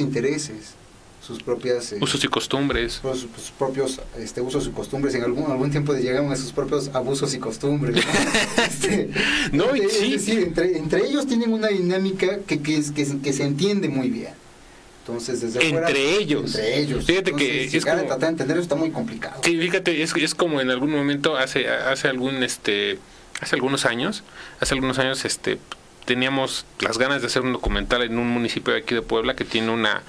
intereses, sus propias usos y costumbres, sus propios usos y costumbres. En algún tiempo llegamos a sus propios abusos y costumbres, ¿no? No, es sí. decir, entre ellos tienen una dinámica que se entiende muy bien. Entonces, desde entre fuera, ellos. Fíjate. Entonces, que es como tratar de entender eso está muy complicado. Sí, fíjate, es como en algún momento hace algunos años, teníamos las ganas de hacer un documental en un municipio de aquí de Puebla que tiene una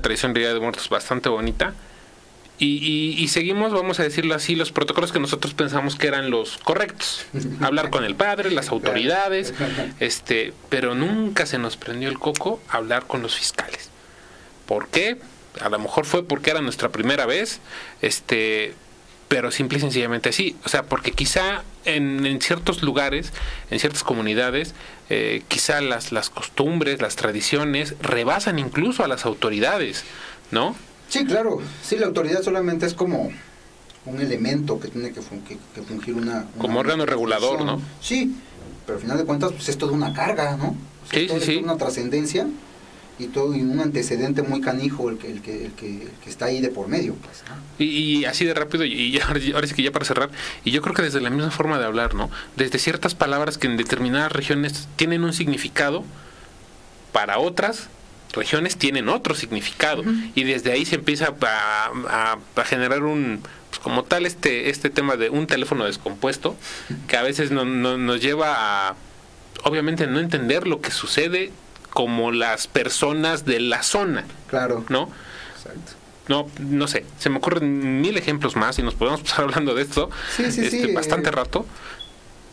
tradición de Día de Muertos bastante bonita. Y seguimos, vamos a decirlo así, los protocolos que nosotros pensamos que eran los correctos. Hablar con el padre, las autoridades, pero nunca se nos prendió el coco hablar con los fiscales. ¿Por qué? A lo mejor fue porque era nuestra primera vez, pero simple y sencillamente así. O sea, porque quizá en ciertos lugares, en ciertas comunidades, quizá las costumbres, las tradiciones rebasan incluso a las autoridades, ¿no? Sí, claro. Sí, la autoridad solamente es como un elemento que tiene que fungir una como órgano regulador, ¿no? Sí, pero al final de cuentas pues es toda una carga, ¿no? O sea, sí. Es una trascendencia y un antecedente muy canijo el que está ahí de por medio, pues, ¿no? Y así de rápido, y ahora sí que ya para cerrar, y yo creo que desde la misma forma de hablar, ¿no? Desde ciertas palabras que en determinadas regiones tienen un significado, para otras regiones tienen otro significado, y desde ahí se empieza a generar pues como tal este tema de un teléfono descompuesto, que a veces nos lleva a, obviamente, no entender lo que sucede como las personas de la zona. Claro. ¿No? Exacto. No sé, se me ocurren 1000 ejemplos más y nos podemos pasar hablando de esto bastante rato.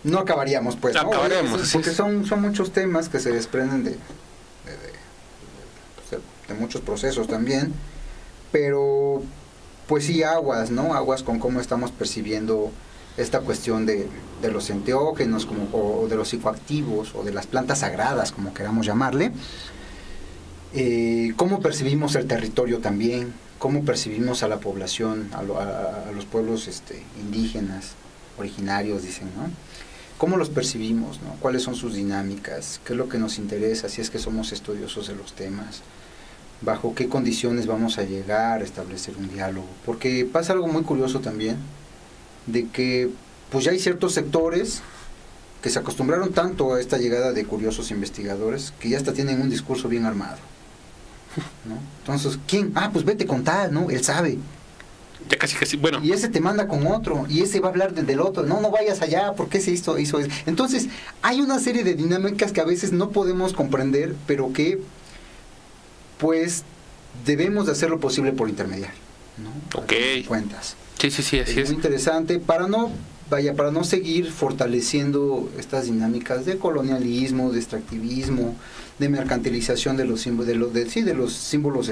No acabaríamos, pues. No acabaríamos. Porque son muchos temas que se desprenden de muchos procesos también, pero pues sí, aguas, ¿no? Aguas con cómo estamos percibiendo esta cuestión de los enteógenos o de los psicoactivos o de las plantas sagradas, como queramos llamarle. Cómo percibimos el territorio también, cómo percibimos a la población, a los pueblos indígenas, originarios, dicen, ¿no? ¿Cómo los percibimos, ¿no? ¿Cuáles son sus dinámicas? ¿Qué es lo que nos interesa si es que somos estudiosos de los temas? ¿Bajo qué condiciones vamos a llegar a establecer un diálogo? Porque pasa algo muy curioso también, de que pues ya hay ciertos sectores que se acostumbraron tanto a esta llegada de curiosos investigadores que ya hasta tienen un discurso bien armado, ¿no? Entonces, ¿quién? Ah, pues vete con tal, ¿no? Él sabe. Ya casi, bueno. Y ese te manda con otro, y ese va a hablar del otro. No vayas allá, ¿por qué se hizo eso? Entonces, hay una serie de dinámicas que a veces no podemos comprender, pero que pues debemos de hacer lo posible por intermediar, ¿no? Ok. Cuentas. Sí, así es. Muy interesante para no seguir fortaleciendo estas dinámicas de colonialismo, de extractivismo, de mercantilización de los símbolos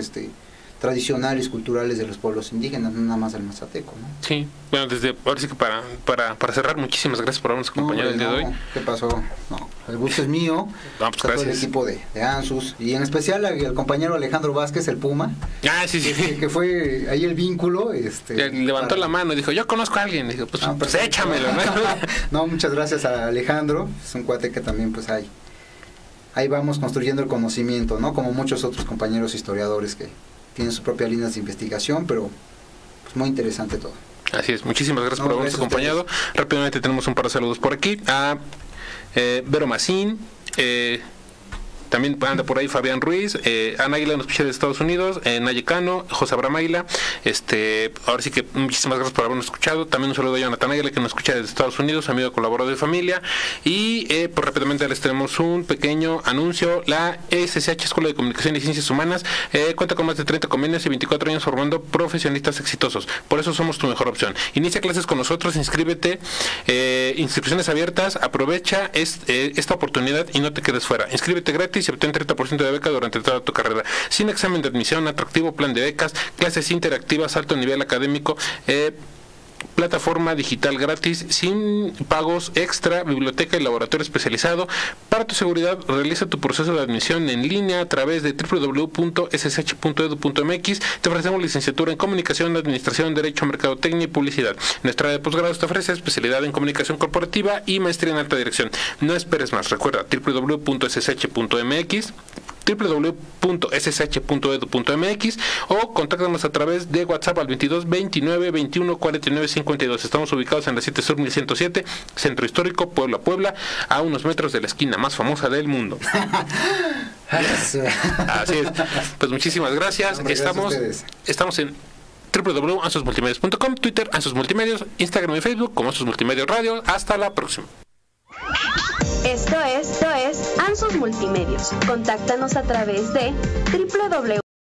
tradicionales, culturales de los pueblos indígenas, no nada más del Mazateco, ¿no? Sí, bueno, ahora sí que para cerrar, muchísimas gracias por habernos acompañado el día de hoy. ¿Qué pasó? No, el gusto es mío. No, pues gracias. Todo el equipo de ANSUS, y en especial al compañero Alejandro Vázquez, el Puma. Ah, sí. Que fue ahí el vínculo. Levantó la mano y dijo, yo conozco a alguien. Dijo, pues échamelo, ¿no? No, muchas gracias a Alejandro. Es un cuate que también pues ahí vamos construyendo el conocimiento, ¿no? Como muchos otros compañeros historiadores que tienen sus propias líneas de investigación, pero pues muy interesante todo. Así es, muchísimas gracias por habernos gracias acompañado. Rápidamente tenemos un par de saludos por aquí. A Vero Macín, también anda por ahí Fabián Ruiz, Ana Águila nos escucha de Estados Unidos, Naye Cano, José Abraham Águila, ahora sí que muchísimas gracias por habernos escuchado. También un saludo a Jonathan Águila, que nos escucha desde Estados Unidos, amigo colaborador de familia. Y pues rápidamente les tenemos un pequeño anuncio. La SSH Escuela de Comunicación y Ciencias Humanas cuenta con más de 30 convenios y 24 años formando profesionistas exitosos. Por eso somos tu mejor opción. Inicia clases con nosotros, inscríbete, inscripciones abiertas, aprovecha esta oportunidad y no te quedes fuera. Inscríbete gratis y obtén 30% de beca durante toda tu carrera, sin examen de admisión, atractivo plan de becas, clases interactivas, alto nivel académico, plataforma digital gratis, sin pagos extra, biblioteca y laboratorio especializado. Para tu seguridad, realiza tu proceso de admisión en línea a través de www.ssh.edu.mx. Te ofrecemos licenciatura en Comunicación, Administración, Derecho, Mercadotecnia y Publicidad. Nuestra área de posgrado te ofrece especialidad en Comunicación Corporativa y maestría en Alta Dirección. No esperes más, recuerda www.ssh.mx, www.ssh.edu.mx o contáctanos a través de WhatsApp al 22 29 21 49 52. Estamos ubicados en la 7 Sur 1107, Centro Histórico, Puebla, a unos metros de la esquina más famosa del mundo. Así es. Pues muchísimas gracias. Hombre, estamos en www.ansosmultimedios.com, Twitter Ansos Multimedios, Instagram y Facebook como Ansos Multimedios Radio. Hasta la próxima. Esto es Ansos Multimedios. Contáctanos a través de www